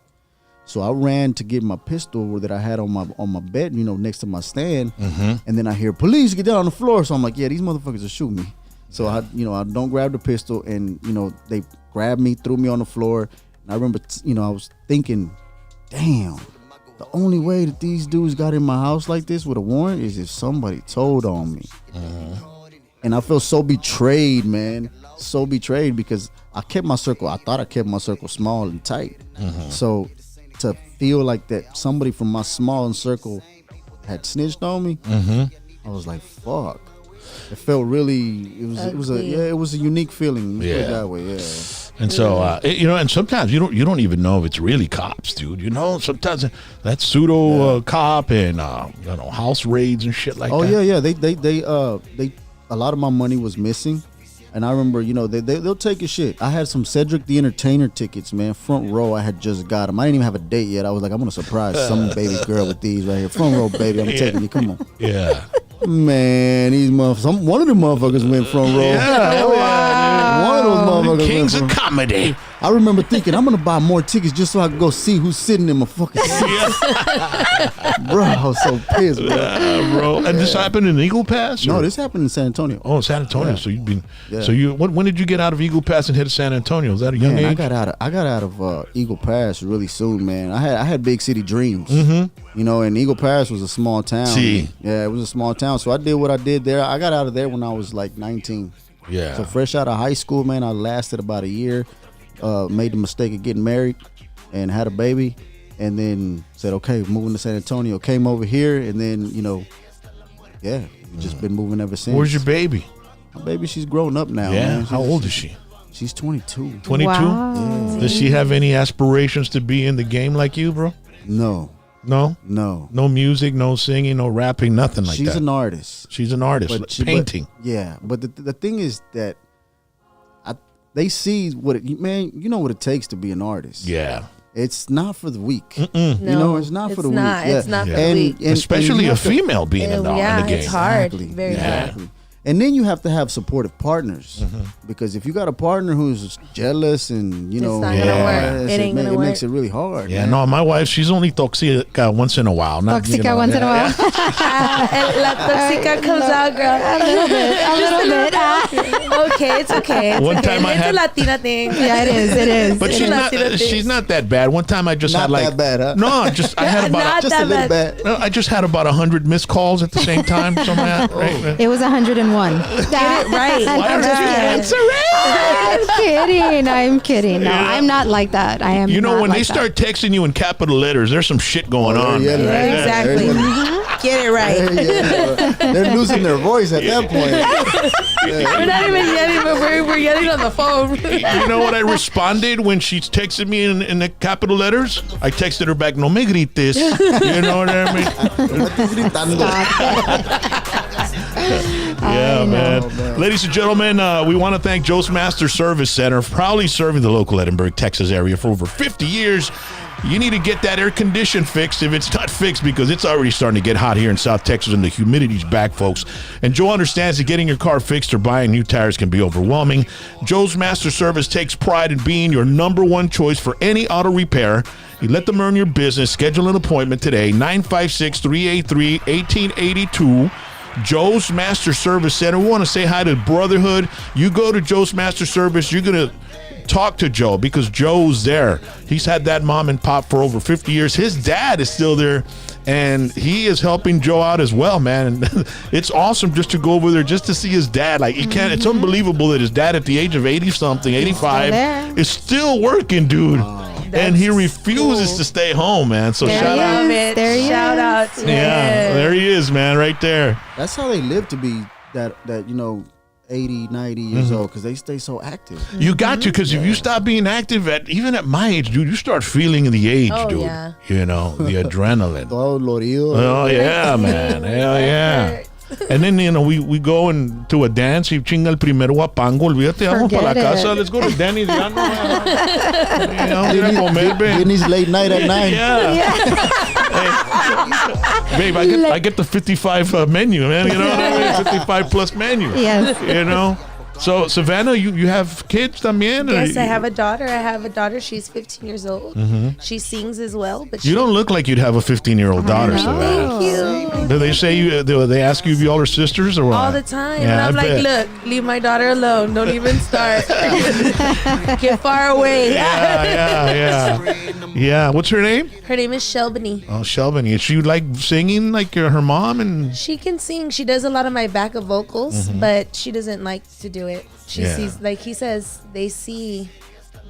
So I ran to get my pistol that I had on my bed, next to my stand. And then I hear, police, get down on the floor. So I'm like, yeah, these motherfuckers will shoot me. So I don't grab the pistol, and they grabbed me, threw me on the floor. And I remember, I was thinking, damn, the only way that these dudes got in my house like this with a warrant is if somebody told on me. And I felt so betrayed, man. So betrayed, because I kept my circle. I thought I kept my circle small and tight. So to feel like that somebody from my small circle had snitched on me, I was like, fuck. It felt really. It was a unique feeling. Put it that way, yeah. And so, and sometimes you don't even know if it's really cops, dude. Sometimes that's pseudo cop and house raids and shit like that. Oh yeah. They a lot of my money was missing, and I remember they'll take your shit. I had some Cedric the Entertainer tickets, man, front row. I had just got them. I didn't even have a date yet. I was like, I'm gonna surprise some baby girl with these right here, front row, baby. I'm taking you. Come on. Yeah. Man, these motherfuckers. One of the motherfuckers went front row. Yeah. One of those motherfuckers Kings went of from- comedy. I remember thinking, I'm gonna buy more tickets just so I can go see who's sitting in my fucking seat. Bro, I was so pissed, bro. Bro. And this happened in Eagle Pass? No, or- this happened in San Antonio. Oh, San Antonio. Yeah. So you've been. Yeah. So you. When did you get out of Eagle Pass and head to San Antonio? Was that a young Man, age? I got out of Eagle Pass really soon, man. I had big city dreams, you know, and Eagle Pass was a small town. See. Yeah, it was a small town. So I did what I did there. I got out of there when I was like 19. Yeah. So fresh out of high school, man, I lasted about a year. Made the mistake of getting married and had a baby, and then said, okay, moving to San Antonio. Came over here, and then yeah, we've just been moving ever since. Where's your baby? My baby? She's grown up now. Yeah. Man. How old is she? She's 22. 22. Wow. Does she have any aspirations to be in the game like you, bro? No, No. no. No music, no singing, no rapping, nothing like She's that. an artist. She's an artist, painting. Yeah, but the thing is that they see what man, you know what it takes to be an artist. Yeah. It's not for the weak. No, You know, it's not for the weak. Yeah. It's not for Yeah. the weak. Especially you a have to- female being in the game. It's hard. Exactly. Very hard. Exactly. And then you have to have supportive partners, because if you got a partner who's jealous and It's not gonna work. It ain't gonna it work. makes it really hard. Yeah, man. no, my wife, she's only toxica once in a while. Not, Toxica once in a while. La toxica comes out, girl. A little bit. Okay, it's okay. It's One okay. time I it's had- a Latina thing. Yeah, it is. But she's not that bad. One time I just Not had like that bad, huh? No, I had about Not Just a that little bad. bit. no, I just had about 100 missed calls at the same time. Something like that. Right? It was 101. Get it right. Why aren't you answering? I'm kidding. No, Yeah. I'm not like that. I am. You know, not when like they that. start texting you in capital letters, there's some shit going on. yeah, man, right? Exactly. Get it right. They're losing their voice at that point. We're not even yelling, but we're yelling on the phone. You know what I responded when she texted me in the capital letters? I texted her back, no me grites. You know what I mean? Yeah, man. Ladies and gentlemen, we want to thank Joe's Master Service Center, proudly serving the local Edinburgh, Texas area for over 50 years. You need to get that air condition fixed if it's not fixed, because it's already starting to get hot here in South Texas and the humidity's back, folks. And Joe understands that getting your car fixed or buying new tires can be overwhelming. Joe's Master Service takes pride in being your #1 choice for any auto repair. You let them earn your business. Schedule an appointment today, 956-383-1882. Joe's Master Service Center. We want to say hi to Brotherhood. You go to Joe's Master Service, you're going to talk to Joe, because Joe's there. He's had that mom and pop for over 50 years. His dad is still there, and he is helping Joe out as well, man. And it's awesome just to go over there just to see his dad. Like, he can't. It's unbelievable that his dad at the age of 80 something, 85, there. is still working, dude. And he refuses cool. to stay home, man. So There shout he out. is. Love it. There he Shout is. outs. Yeah, there he is, man, right there. That's how they live to be that 80, 90 years old, because they stay so active. You got to, because if you stop being active even at my age, dude, you start feeling the age, Oh, dude. yeah. You know, the adrenaline. Todo lorillo. Oh yeah, man. Hell yeah. And then, we go to a dance y chinga el primero guapango. Olvídate, vamos para la Forget casa. it. Let's go to Danny's. Ya no, ir a comer, babe. Denny's late night at 9. Yeah. Hey, babe, I get the 55 menu, man. You know what I mean? 55 plus menu. Yes. You know? So, Savannah, you have kids también? Yes, I have a daughter. She's 15 years old. She sings as well, but You don't look like you'd have a 15-year-old daughter, Savannah. Thank you. Do they say do they ask you if y'all are sisters or what? All the time. Yeah, and I'm I like, bet. look, leave my daughter alone. Don't even start. Get far away. Yeah. What's her name? Her name is Shelbany. Oh, Shelby. Is she like singing like her mom? And She can sing. She does a lot of my backup vocals, but she doesn't like to do it. She Yeah. sees, like he says, they see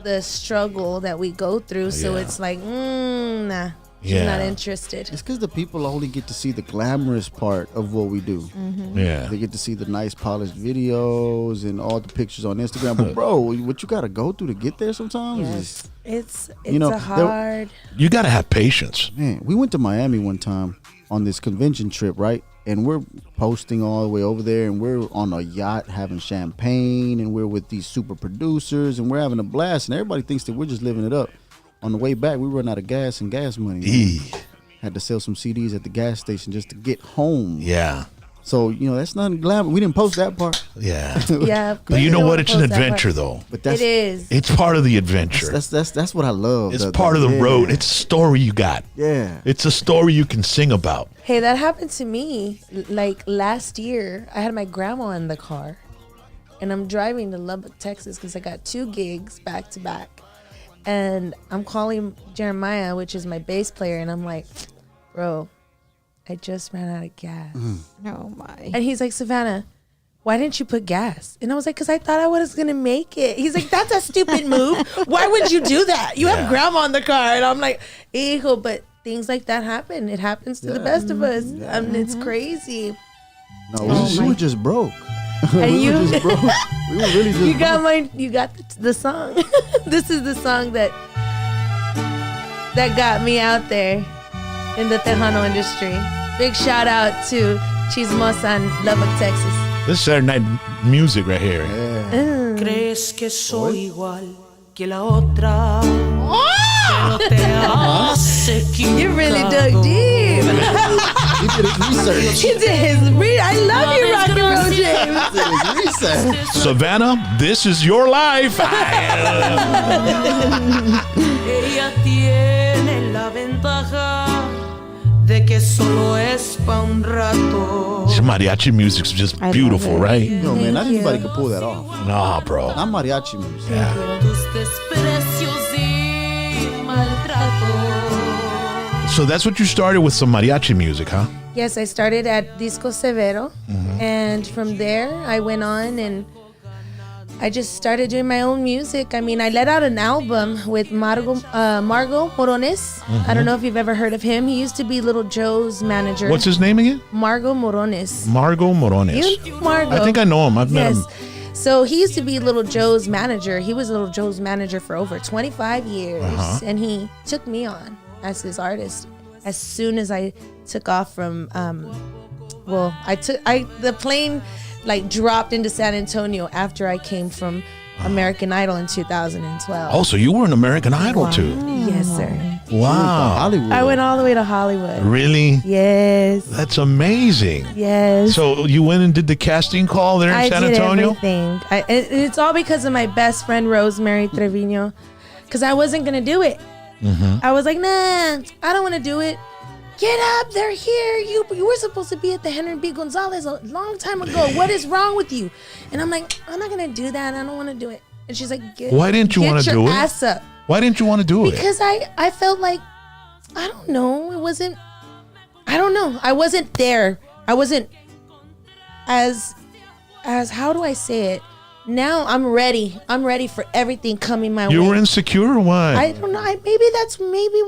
the struggle that we go through. So Yeah. it's like, nah, she's Yeah. not interested. It's because the people only get to see the glamorous part of what we do. yeah, They get to see the nice polished videos and all the pictures on Instagram. But bro, what you got to go through to get there sometimes is, It's You know, a hard. you got to have patience. man, we went to Miami one time on this convention trip, right? And we're posting all the way over there, and we're on a yacht having champagne, and we're with these super producers, and we're having a blast, and everybody thinks that we're just living it up. On the way back, we run out of gas and gas money. man. Had to sell some CDs at the gas station just to get home. Yeah, So that's not glam. We didn't post that part, Yeah. Yeah. But you know don't what? It's an post that part. adventure, though. but that's It is. It's part of the adventure. that's what I love. It's part of the road. It's a story you got. Yeah. It's a story you can sing about. Hey, that happened to me. Like last year, I had my grandma in the car, and I'm driving to Lubbock, Texas, because I got 2 gigs back to back. And I'm calling Jeremiah, which is my bass player, and I'm like, bro, I just ran out of gas. Oh my. And he's like, Savannah, why didn't you put gas? And I was like, because I thought I was going to make it. He's like, that's a stupid move. Why would you do that? You have grandma in the car. And I'm like, hijo, but things like that happen. It happens to the best of us. It's crazy. No, we were just broke. And we you, were just broke. We were really just you got the song. This is the song that got me out there in the Tejano industry. Big shout out to Chismosa in Lubbock, Texas. This is Saturday night music right here. Crees que soy igual que la otra, pero te has You really dug deep. He did his research. He did his I love you, Rock and Roll James. He did his research. Savannah, this is your life. Ella tiene la ventaja de que solo es pa' un rato. This mariachi music's just I love beautiful, it. right? No, man, not anybody could pull that off. Nah, bro. Not mariachi music. Tus desprecios y maltrato. So that's what you started with, some mariachi music, huh? Yes, I started at Disco Severo, and from there I went on and I just started doing my own music. I mean, I let out an album with Margo Morones. I don't know if you've ever heard of him. He used to be Little Joe's manager. What's his name again? Margo Morones. Margo Morones. You know Margo. I think I know him. I've met him. So he used to be Little Joe's manager. He was Little Joe's manager for over 25 years. And he took me on as his artist as soon as I took off from, the plane like dropped into San Antonio after I came from American Idol in 2012. Oh, so you were an American Idol too? Yes, sir. Wow. Hollywood. I went all the way to Hollywood. Really? Yes. That's amazing. Yes. So you went and did the casting call there in San Antonio? I did everything. It's all because of my best friend, Rosemary Trevino, because I wasn't going to do it. I was like, nah, I don't want to do it. Get up, they're here. You were supposed to be at the Henry B. Gonzalez a long time ago. What is wrong with you? And I'm like, I'm not going to do that. I don't want to do it. And she's like, Why didn't you want to do it? Get your ass up. Why didn't you want to do it? Because I felt like, I don't know. I don't know. I wasn't there. I wasn't as how do I say it? Now I'm ready. I'm ready for everything coming my way. You were insecure or what? I don't know. Maybe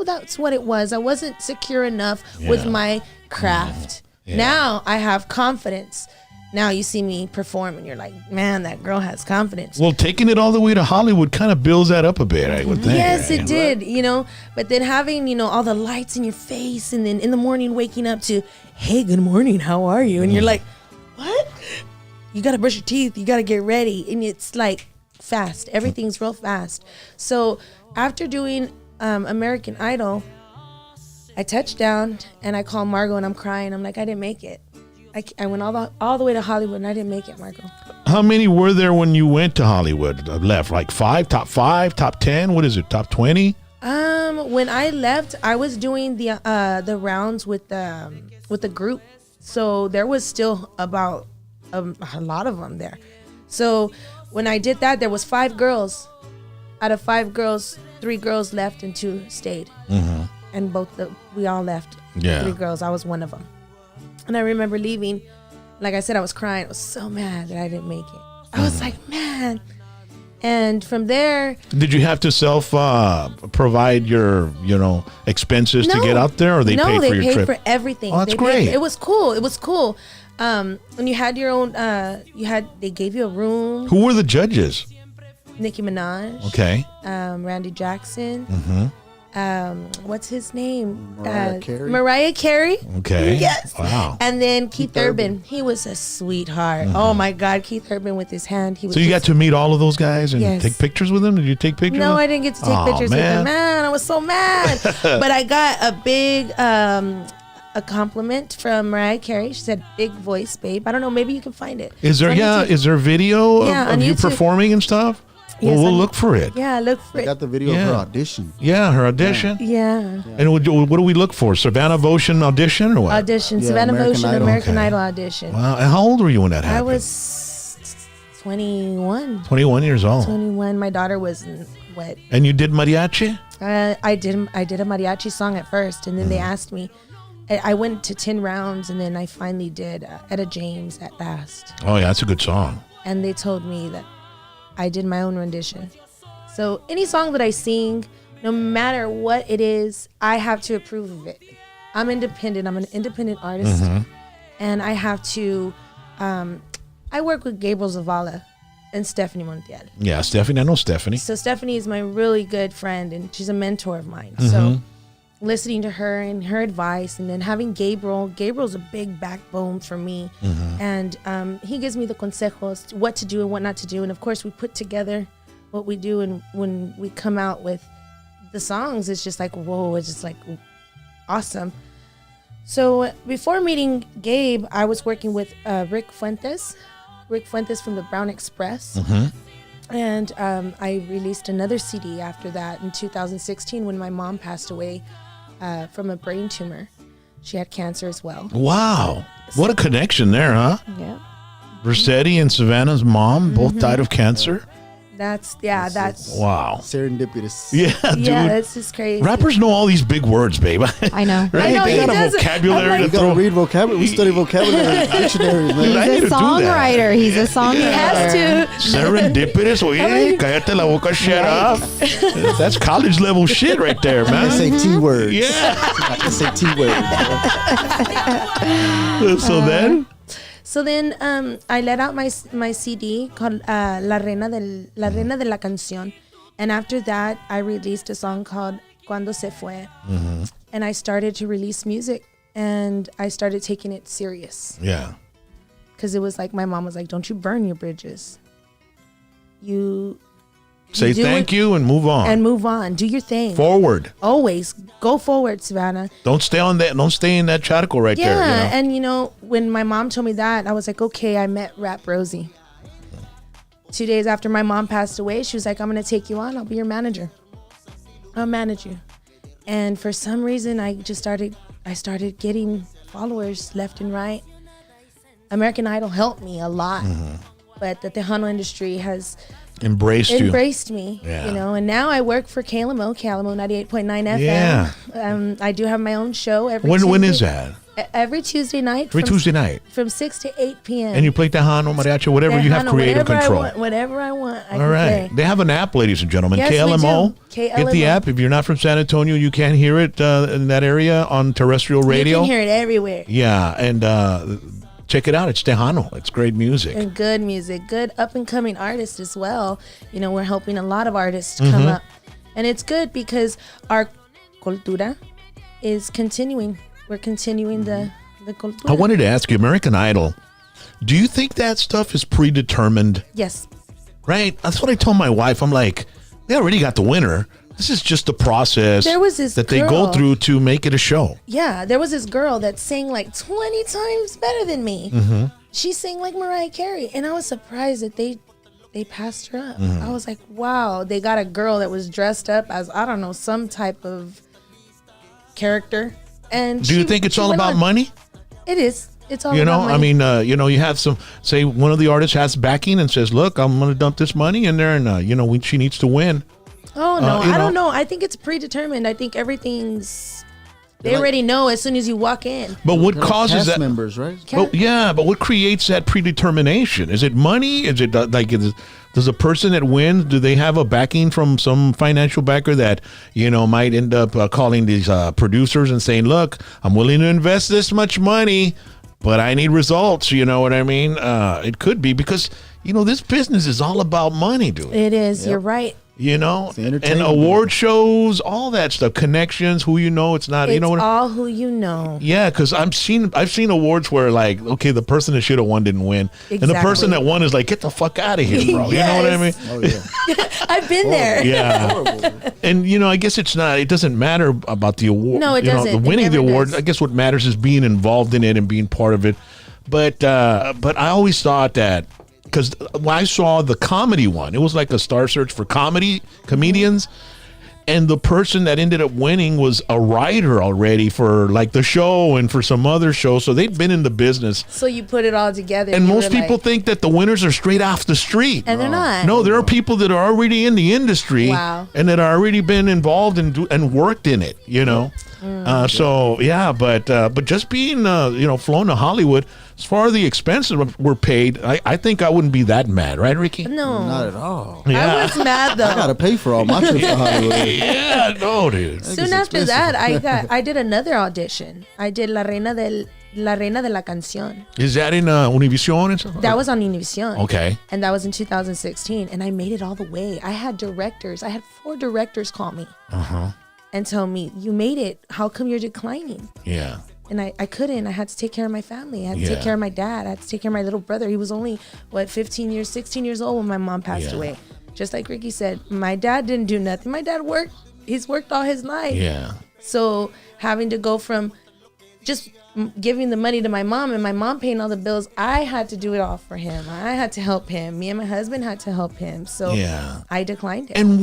that's what it was. I wasn't secure enough with my craft. Yeah. Now I have confidence. Now you see me perform and you're like, man, that girl has confidence. Well, taking it all the way to Hollywood kind of builds that up a bit, I would think. Yes, it right? did, But then having, all the lights in your face and then in the morning waking up to, hey, good morning, how are you? And you're like, what? You got to brush your teeth. You got to get ready. And it's like fast. Everything's real fast. So after doing American Idol, I touched down and I called Margo and I'm crying. I'm like, I didn't make it. I went all the way to Hollywood and I didn't make it, Margo. How many were there when you went to Hollywood? Left like 5, top 10? What is it? Top 20? When I left, I was doing the rounds with the group. So there was still about a lot of them there. So when I did that, there was 5 girls. Out of 5 girls, 3 girls left and 2 stayed. And we all left. Yeah. 3 girls. I was one of them. And I remember leaving. Like I said, I was crying. I was so mad that I didn't make it. I was like, man. And from there, did you have to provide your expenses to get out there, or they paid for your trip? No, they paid for everything. Oh, that's great. It was cool. When you had your own, they gave you a room. Who were the judges? Nicki Minaj. Okay. Randy Jackson. What's his name? Mariah Carey. Okay. Yes. Wow. And then Keith Urban. He was a sweetheart. Oh my God, Keith Urban with his hand. He was so you got to meet all of those guys and Yes. take pictures with them? Did you take pictures? No, with them? I didn't get to take pictures with them. Man, I was so mad. But I got a big a compliment from Mariah Carey. She said, "Big voice, babe." I don't know. Maybe you can find it. Is there? On Yeah. YouTube. Is there video Yeah, of on you YouTube. performing and stuff? Yes, Well, we'll on- look for it. Yeah, look for I it. got the video Yeah. of her audition. Yeah, her audition. Yeah. And what do we look for? Savannah Votion audition or what? Audition. Yeah, Savannah American Motion, Idol. American Okay. Idol audition. Wow. And how old were you when that I happened? was 21. 21 years old. 21. My daughter was what? And you did mariachi? I did a mariachi song at first, and then they asked me. I went to 10 rounds, and then I finally did Etta James at last. Oh yeah, that's a good song. And they told me that I did my own rendition. So any song that I sing, no matter what it is, I have to approve of it. I'm independent. I'm an independent artist, and I have to. I work with Gabriel Zavala and Stephanie Montiel. Yeah, Stephanie. I know Stephanie. So Stephanie is my really good friend, and she's a mentor of mine. So listening to her and her advice, and then having Gabriel's a big backbone for me. And he gives me the consejos, what to do and what not to do. And of course, we put together what we do, and when we come out with the songs, it's just like, whoa, it's just like awesome. So before meeting Gabe, I was working with Rick Fuentes from the Brown Express. And I released another CD after that in 2016 when my mom passed away from a brain tumor. She had cancer as well. Wow. What a connection there, huh? Yeah. Versetti and Savannah's mom both died of cancer. That's Wow. Serendipitous. Yeah, dude. yeah, that's just crazy. Rappers know all these big words, babe. I know. Right? I know, They he got a does it. vocabulary I'm to We gotta throw. read vocabulary. We study vocabulary dictionaries, man. I need He's to a do that. songwriter. He's a songwriter. He has to. Serendipitous. Oye, cállate la boca, shut up. That's college level shit right there, man. SAT words. Yeah. SAT words. So then? So then I let out my CD called La Reina de la Canción. And after that, I released a song called Cuando Se Fue. And I started to release music, and I started taking it serious. Yeah. Because it was like, my mom was like, don't you burn your bridges. You Say do thank it you and move on. and move on. Do your thing. Forward. Always go forward, Savannah. Don't stay on that. Don't stay in that charticle right Yeah, there. You know? and you know, when my mom told me that, I was like, okay, I met Rap Rosie. 2 days after my mom passed away, she was like, I'm gonna take you on. I'll be your manager. I'll manage you. And for some reason, I started getting followers left and right. American Idol helped me a lot, but the Tejano industry has Embraced me, Yeah. you know, and now I work for KLMO 98.9 FM. Yeah. I do have my own show every When is Tuesday- that? Every Tuesday night. Every Tuesday night. From 6 to 8 p.m. And you play Tejano, mariachi, whatever you have Tejano, creative whatever control. Whatever I want, I All can right. play. They have an app, ladies and gentlemen. Yes, we KLMO. do. Get the KLMO. app. If you're not from San Antonio, you can't hear it in that area on terrestrial radio. You can hear it everywhere. Yeah, and check it out. It's Tejano. It's great music. And good music, good up and coming artists as well. You know, we're helping a lot of artists to come up. And it's good because our cultura is continuing. We're continuing the cultura. I wanted to ask you, American Idol, do you think that stuff is predetermined? Yes. Right? That's what I told my wife. I'm like, they already got the winner. This is just a process There was this that they go girl- through to make it a show. Yeah, there was this girl that sang like 20 times better than me. She sang like Mariah Carey, and I was surprised that they passed her up. I was like, wow, they got a girl that was dressed up as, I don't know, some type of character. And Do you think it's all about money? It is. It's all You know, about money. I mean, you have some, say one of the artists has backing and says, look, I'm going to dump this money in there and, she needs to win. Oh, no, you I don't know. know. I think it's predetermined. I think everything's, they like- already know as soon as you walk in. But what They're like causes cast that? members, right? But what creates that predetermination? Is it money? Is it does a person that wins, do they have a backing from some financial backer that, might end up calling these producers and saying, look, I'm willing to invest this much money, but I need results. You know what I mean? It could be because, this business is all about money, dude. It is. You're right. You know, the and entertainment. award shows, all that stuff, connections, who you know, it's not, It's you know what? all who you know. Yeah, because I've seen awards where like, okay, the person that should have won didn't win, and the person Exactly. that won is like, get the fuck out of here, bro. You know what I mean? Yes. Oh yeah. I've been there. Yeah. And you know, I guess it doesn't matter about the award. No, it you know, doesn't. the It winning the never award. does. I guess what matters is being involved in it and being part of it. But I always thought that, because when I saw the comedy one, it was like a star search for comedians. And the person that ended up winning was a writer already for like the show and for some other show. So they'd been in the business. So you put it all together. And you most were people like- think that the winners are straight off the street. and they're not. No, there are people that are already in the industry Wow. and that are already been involved and worked in it, you know. So yeah, but just being flown to Hollywood, as far as the expenses were paid, I think I wouldn't be that mad, right, Ricky? No, Not at all. Yeah. I was mad though. I gotta pay for all my trips to Hollywood. Yeah, no, dude. Soon It's after expensive. that, I did another audition. I did La Reina de la Canción. Is that in Univision and stuff? That was on Univision. Okay. And that was in 2016. And I made it all the way. I had 4 directors call me and tell me, you made it. How come you're declining? Yeah. And I couldn't. I had to take care of my family. I had to Yeah. take care of my dad. I had to take care of my little brother. He was only, 16 years old when my mom passed Yeah. away. Just like Ricky said, my dad didn't do nothing. My dad worked. He's worked all his life. Yeah. So having to go from just giving the money to my mom and my mom paying all the bills, I had to do it all for him. I had to help him. Me and my husband had to help him. So Yeah. I declined it. And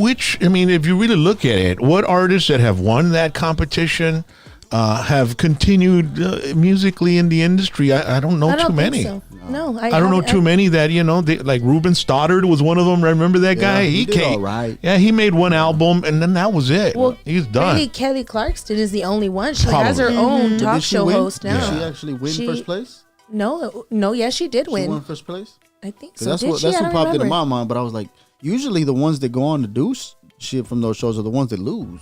if you really look at it, what artists that have won that competition have continued musically in the industry? I don't know I don't too think many. so. No, I don't know too many that, like Ruben Stoddard was one of them. Remember that guy? Yeah, he did came. all right. Yeah, he made one album and then that was it. Well, He's done. really, Kelly Clarkson is the only one. She has her Probably. own But talk did she show win? host now. Did she actually win She- first place? No, yes, she did She win. won first place? I think 'Cause so. that's Did what she? that's I what don't popped into remember. my mind. But I was like, usually the ones that go on to do shit from those shows are the ones that lose.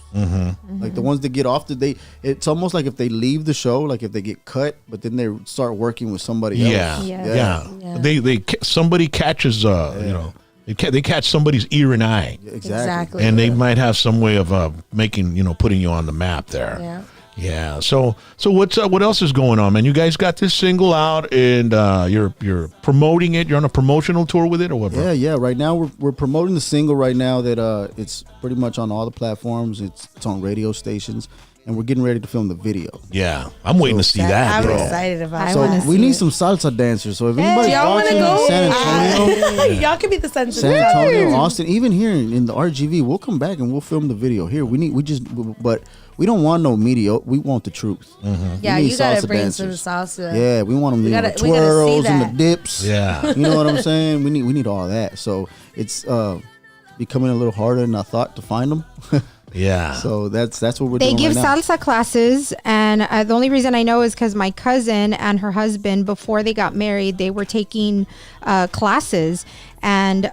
Like the ones that get off it's almost like if they leave the show, like if they get cut, but then they start working with somebody Yeah. else. Yeah. Yeah. Somebody catches, they catch somebody's ear and eye. Exactly. And they might have some way of putting you on the map there. Yeah. Yeah. So what else is going on, man? You guys got this single out and you're promoting it. You're on a promotional tour with it, or what? Bro? Yeah. Right now we're promoting the single right now that it's pretty much on all the platforms. It's on radio stations, and we're getting ready to film the video. Yeah. I'm waiting to see that, I'm bro. excited about I it. So wanna we see need it. some salsa dancers. So if anybody's Y'all want to watching go? in San Antonio, Y'all can be the San San Antonio, Austin, even here in the RGV, we'll come back and we'll film the video here. But we don't want no media. We want the truth. Yeah, We need you gotta salsa bring dancers. some salsa. Yeah, we want them We the gotta see twirls and that. the dips. Yeah. You know what I'm saying? We need all that. So it's becoming a little harder than I thought to find them. Yeah. So that's what we're They doing give right now. salsa classes, and the only reason I know is because my cousin and her husband, before they got married, they were taking classes, and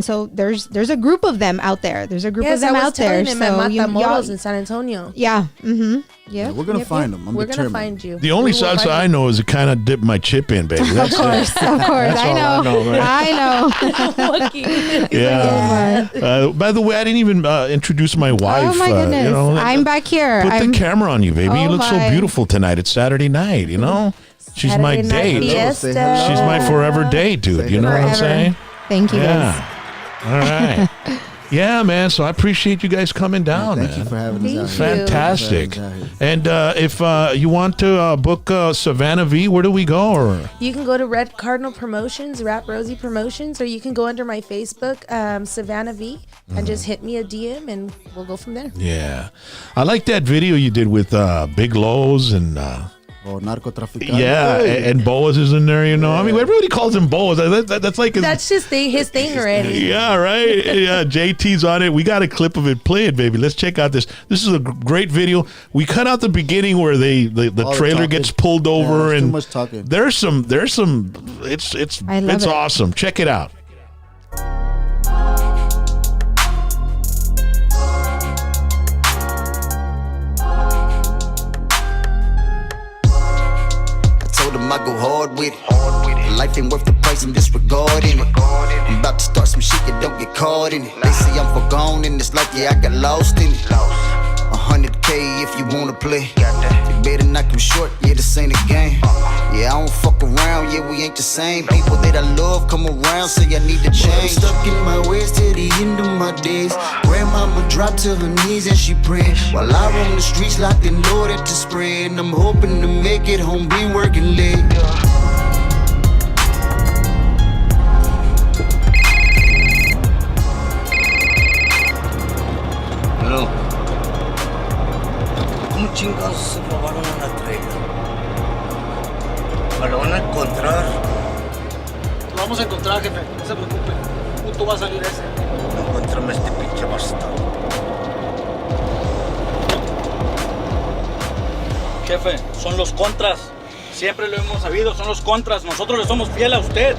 so there's a group of them out there. There's a group Yes, of them I was out there. telling him at So Matamoros in San Antonio. yeah, yeah. Yeah, we're gonna find them. I'm We're determined. gonna find you. The only We will salsa find I you. know is to kind of dip my chip in, baby. That's Of course, it. of course. I all I know. know, right? I know. Yeah. By the way, I didn't even introduce my wife. Oh my goodness! I'm back here. Put I'm the camera on you, baby. You Oh look so my. beautiful tonight. It's Saturday night, you know? She's my Saturday night date. fiesta. Say hello. She's my forever date, dude. Say You know what I'm Forever. saying? Thank you, guys. Yeah. All right. Yeah, man. So I appreciate you guys coming down, Thank man. you for having us out Thank here. you. Fantastic. Thank you. And if you want to book Savannah V, where do we go? Or You can go to Red Cardinal Promotions, Rap Rosie Promotions, or you can go under my Facebook, Savannah V, and just hit me a DM, and we'll go from there. yeah, I like that video you did with Big Lowe's and. Oh, narcotraficante. Yeah, Hey. and Boaz is in there, you know. I mean, everybody calls him Boaz. That's like his, That's just his thing already. yeah, right. Yeah, JT's on it. We got a clip of it playing, baby. Let's check out this. This is a great video. We cut out the beginning where the All the trailer talking. gets pulled over, there's too and much talking. There's some. It's I love it. awesome. Check it out. I told him I go hard with it. Life ain't worth the price advice, I'm disregarding it. I'm about to start some shit that don't get caught in it. They say I'm for gone and it's like, yeah, I got lost in it. 100K if you wanna play. You better knock him short, yeah, this ain't a game. Yeah, I don't fuck around, yeah, we ain't the same. People that I love come around, say I need to change. I'm stuck in my ways till the end of my days. Grandmama dropped to her knees and she prayed, while I roam the streets locked and loaded to spread. And I'm hoping to make it home, be working late. Hello. ¿Cómo chingados se robaron una trailer? ¿Me lo van a encontrar? Lo vamos a encontrar, jefe, no se preocupe. Punto va a salir ese. Encuéntrame este pinche bastardo. Jefe, son los contras. Siempre lo hemos sabido, son los contras. Nosotros le somos fieles a usted.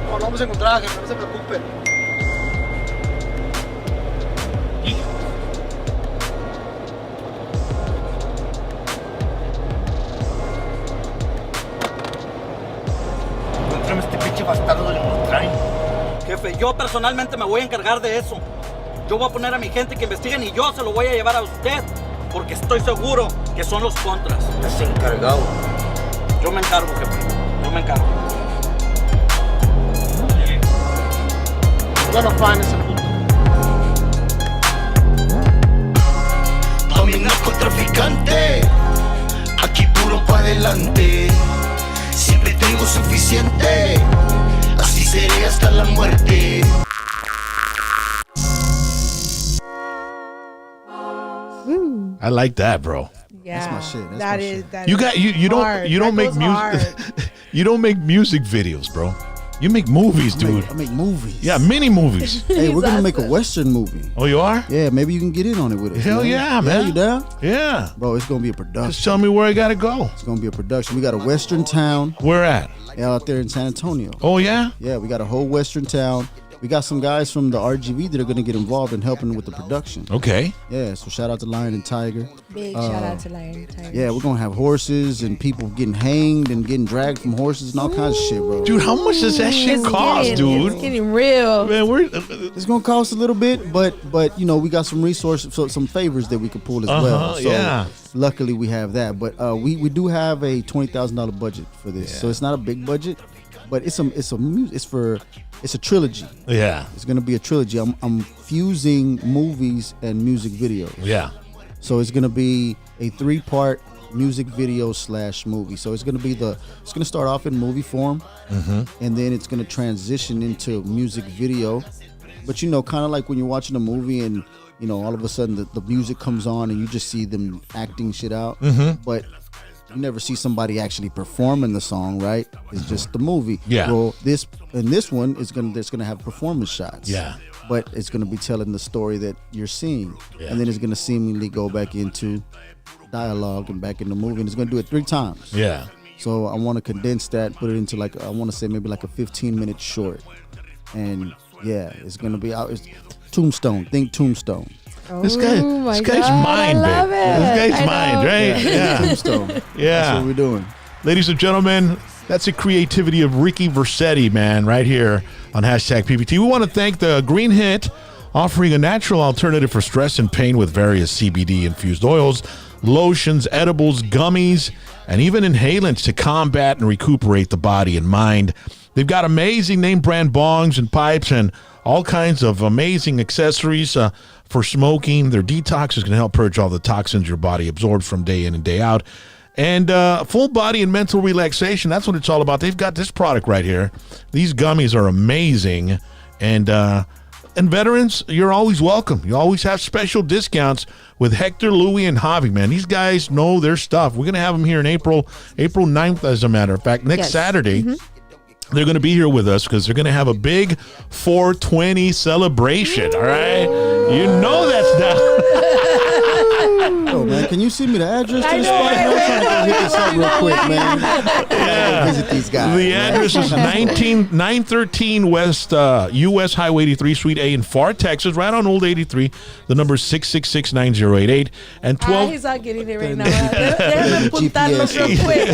No, lo vamos a encontrar, jefe, no se preocupe. Encuéntrame este pinche bastardo del traen. Jefe, yo personalmente me voy a encargar de eso. Yo voy a poner a mi gente que investiguen y yo se lo voy a llevar a usted. Porque estoy seguro que son los contras. Estás encargado. Yo me encargo, jefe. Yo me encargo. Ya no fan ese puto. Pa' mi narcotraficante, aquí puro pa' adelante. Siempre tengo suficiente, así seré hasta la muerte. I like that, bro. Yeah, That's my shit. That's that my is shit. that You is got you don't hard. you don't That make goes music. hard. You don't make music videos, bro. You make movies, dude. I make movies. Yeah, mini movies. Hey, we're gonna He's make a awesome. Western movie. Oh, you are? Yeah, maybe you can get in on it with us. Hell yeah, man. Yeah, you down? Yeah. Bro, it's gonna be a Just production. tell me where I gotta go. It's gonna be a production. We got a Western town Where at? out there in San Antonio. Oh yeah. Yeah, we got a whole Western town. We got some guys from the RGV that are gonna get involved in helping with the production. Okay. Yeah, so shout out to Lion and Tiger. Big shout out to Lion Tiger. Yeah, we're gonna have horses and people getting hanged and getting dragged from horses and all kinds of shit, bro. Dude, how much does that shit cost, It's dude? getting real. Man, we're It's gonna cost a little bit, but you know we got some resources, so some favors that we could pull as well. So yeah. luckily we have that, but we do have a $20,000 budget for this, so it's not a big budget, but it's a trilogy. Yeah. It's gonna be a trilogy. I'm fusing movies and music videos. Yeah. So it's gonna be a 3-part music video / movie. So it's gonna start off in movie form, and then it's gonna transition into music video. But you know, kind of like when you're watching a movie and you know all of a sudden the music comes on and you just see them acting shit out, but you never see somebody actually performing the song, right? It's just the movie. Yeah. Well, this one is gonna have performance shots. Yeah. But it's gonna be telling the story that you're seeing, Yeah. and then it's gonna seemingly go back into dialogue and back in the movie, and it's gonna do it 3 times. Yeah. So I want to condense that, put it into I want to say maybe like a 15-minute short, and yeah, it's gonna be out. It's Tombstone. Think Tombstone. This Oh my guy's God, mind, I love babe. it. This guy's I mind, know. right? Yeah. Tombstone. That's Yeah. what we're doing. Ladies and gentlemen, that's the creativity of Ricky Versetti, man, right here on #PVT. We want to thank the Green Hit, offering a natural alternative for stress and pain with various CBD-infused oils, lotions, edibles, gummies, and even inhalants to combat and recuperate the body and mind. They've got amazing name brand bongs and pipes and all kinds of amazing accessories for smoking. Their detox is going to help purge all the toxins your body absorbs from day in and day out. And full body and mental relaxation, that's what it's all about. They've got this product right here. These gummies are amazing. And veterans, you're always welcome. You always have special discounts with Hector, Louie, and Javi, man. These guys know their stuff. We're going to have them here in April 9th, as a matter of fact. Next Saturday, they're going to be here with us because they're going to have a big 420 celebration, all right? You know that's not... Oh, man. Can you send me the address to the spot? I'm trying to go hit this up real quick, man. Yeah. Visit these guys. The address is 913 West US Highway 83, Suite A in Pharr, Texas, right on Old 83. The number is 666-9088. And 12. He's not getting it right now. Déjame apuntarlos real quick.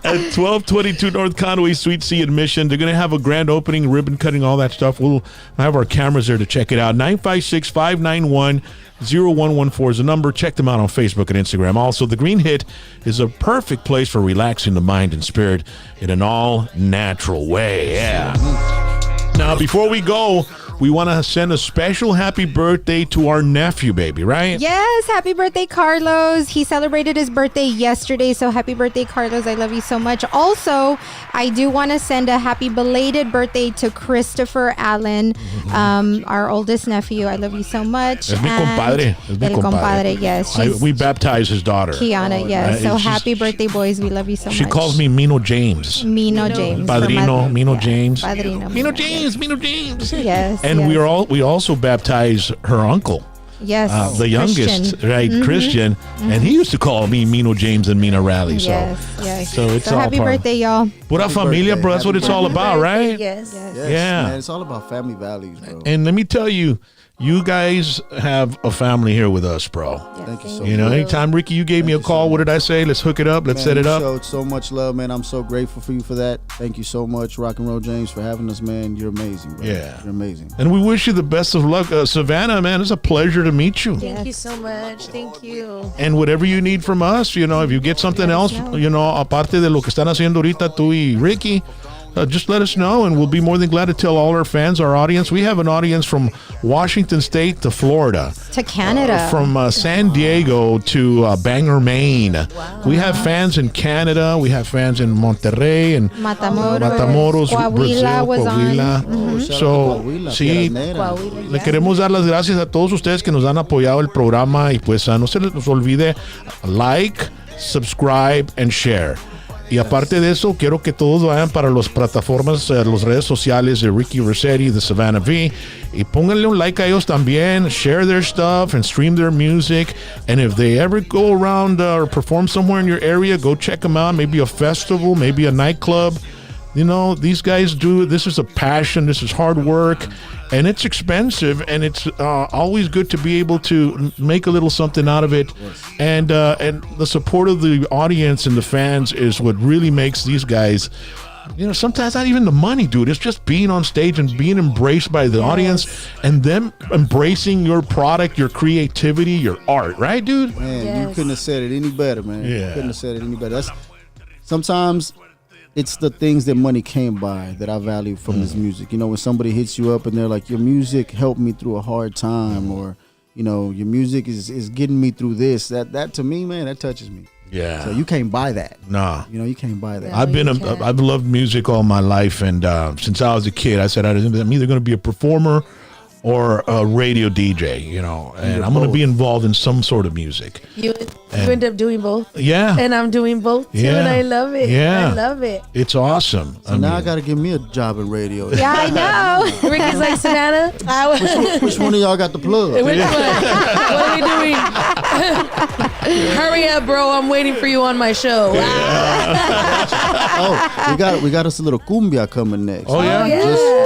At 1222 North Conway, Suite C admission. They're going to have a grand opening, ribbon cutting, all that stuff. We'll have our cameras there to check it out. 956-591-0114 is the number. Check them out on Facebook and Instagram. Also, the Green Hit is a perfect place for relaxing the mind and spirit in an all-natural way. Yeah. Now, before we go, we want to send a special happy birthday to our nephew, baby, right? Yes, happy birthday, Carlos. He celebrated his birthday yesterday, so happy birthday, Carlos. I love you so much. Also, I do want to send a happy belated birthday to Christopher Allen, our oldest nephew. I love you so much. Es mi compadre. Es mi El compadre, yes. We baptized his daughter. Kiana, yes. So She's- happy birthday, boys. We love you so much. She calls me Mino James. Mino James. Padrino, Mino James. Padrino. Mino James. Yes. And yes. we also baptized her uncle, Yes. the youngest, Christian. right, Christian, and he used to call me Mino James and Mina Rally. So, Yes, yes. so it's all happy part. birthday, y'all. Pura familia, bro. That's what it's all about, right? Yes. Yes, Yeah. man. It's all about family values, bro. And let me tell you, you guys have a family here with us, bro. Thank you so You know, much. anytime Ricky, you gave me a call. What did I say? Let's hook it up. Let's Man, set it you up. showed so much love, man. I'm so grateful for you for that. Thank you so much, Rock and Roll James, for having us, man. You're amazing, bro. Yeah. You're amazing. And we wish you the best of luck. Savannah, man, it's a pleasure to meet you. Thank you so much. Thank you. And whatever you need from us, you know, if you get something else, you know, aparte de lo que están haciendo ahorita tú y Ricky, just let us know, and we'll be more than glad to tell all our fans, our audience. We have an audience from Washington State to Florida, To Canada. from San Diego to Bangor, Maine. We have fans in Canada. We have fans in Monterrey and Matamoros. Brazil, Coahuila was Coahuila. Oh, shout out So, to Coahuila, sí, Piedras Negras. le queremos dar las gracias a todos ustedes que nos han apoyado el programa y pues no se les olvide like, subscribe and share. Y aparte de eso, quiero que todos vayan para las plataformas, las redes sociales de Ricky Versetti, de Savannah V, y pónganle un like a ellos también, share their stuff and stream their music. And if they ever go around or perform somewhere in your area, go check them out. Maybe a festival, maybe a nightclub. You know, these guys do, this is a passion, this is hard work, and it's expensive, and it's always good to be able to make a little something out of it. And the support of the audience and the fans is what really makes these guys, you know, sometimes not even the money, dude. It's just being on stage and being embraced by the audience and them embracing your product, your creativity, your art, right, dude? Man, you couldn't have said it any better, man. Yeah. You couldn't have said it any better. That's sometimes it's the things that money can't buy that I value from this music. You know, when somebody hits you up and they're like, your music helped me through a hard time, or, you know, your music is getting me through this. That to me, man, that touches me. Yeah. So you can't buy that. Nah. You know, you can't buy that. I've loved music all my life, and since I was a kid, I said I'm either going to be a performer or a radio DJ, you know, and I'm going to be involved in some sort of music. You end up doing both. Yeah. And I'm doing both too, Yeah. and I love it. Yeah. I love it. It's awesome. So now I got to give me a job in radio. Yeah, I know. Ricky's like, Savannah, Which one of y'all got the plug? which one? What are we doing? Hurry up, bro. I'm waiting for you on my show. Oh, we got us a little cumbia coming next. Oh, yeah?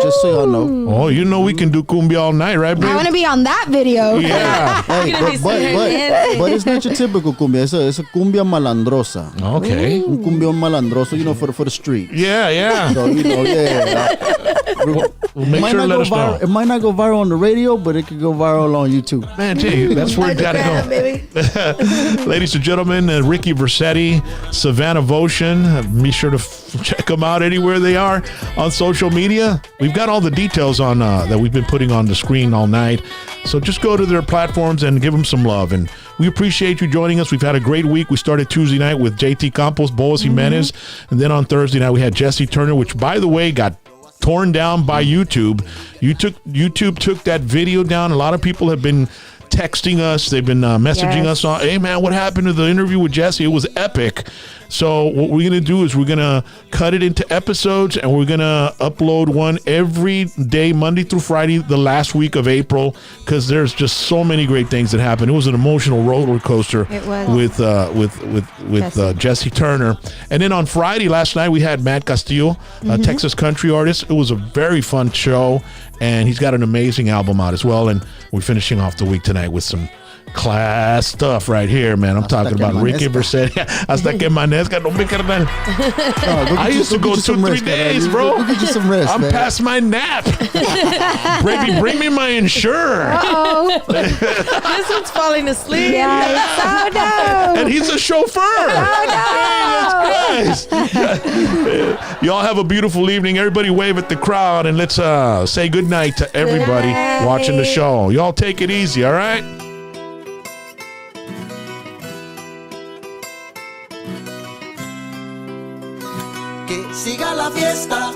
Just so y'all know. Oh, you know we can do cumbia all night, right, I babe? want to be on that video. Yeah. Hey, You're gonna be sitting here dancing. but it's not your typical cumbia. It's a cumbia malandrosa. Okay. Un cumbión malandroso, you know, for the street. Yeah, yeah. So, you know, yeah. Well, make sure to let us know. It might not go viral on the radio, but it could go viral on YouTube. Man, tell you, that's where it got to go. Baby. Ladies and gentlemen, Ricky Versetti, Savannah Votion. Be sure to check them out anywhere they are on social media. We've got all the details on that we've been putting on the screen all night. So just go to their platforms and give them some love. And we appreciate you joining us. We've had a great week. We started Tuesday night with JT Campos, Boas Jimenez. And then on Thursday night, we had Jesse Turner, which, by the way, got torn down by YouTube. YouTube took that video down. A lot of people have been texting us. They've been messaging us on, hey, man, what happened to the interview with Jesse? It was epic. So what we're going to do is we're going to cut it into episodes, and we're going to upload one every day, Monday through Friday, the last week of April, because there's just so many great things that happened. It was an emotional roller coaster. It was. with Jesse Turner. And then on Friday last night, we had Matt Castillo, a Texas country artist. It was a very fun show, and he's got an amazing album out as well. And we're finishing off the week tonight with some class stuff right here, man. I'm talking about Ricky Versetti. Hasta que amanezca, no me carnal. I used to go 2-3 days, bro. Go get you some rest, I'm man. past my nap. Baby, bring me my insurer. Oh, This one's falling asleep. yes. Oh no. And he's a chauffeur. Oh Jesus Christ. Y'all have a beautiful evening. Everybody wave at the crowd, and let's say good night to everybody watching the show. Y'all take it easy, all right? Que siga la fiesta,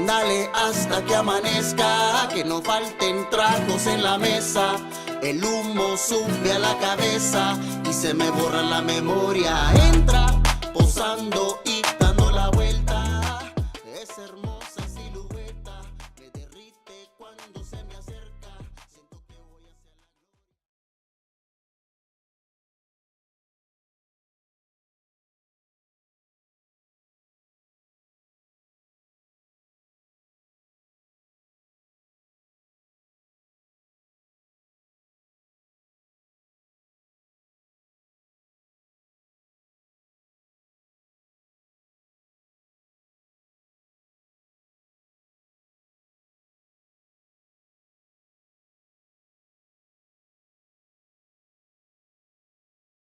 dale hasta que amanezca, que no falten tragos en la mesa. El humo sube a la cabeza y se me borra la memoria. Entra posando y dando la vuelta. Es hermoso.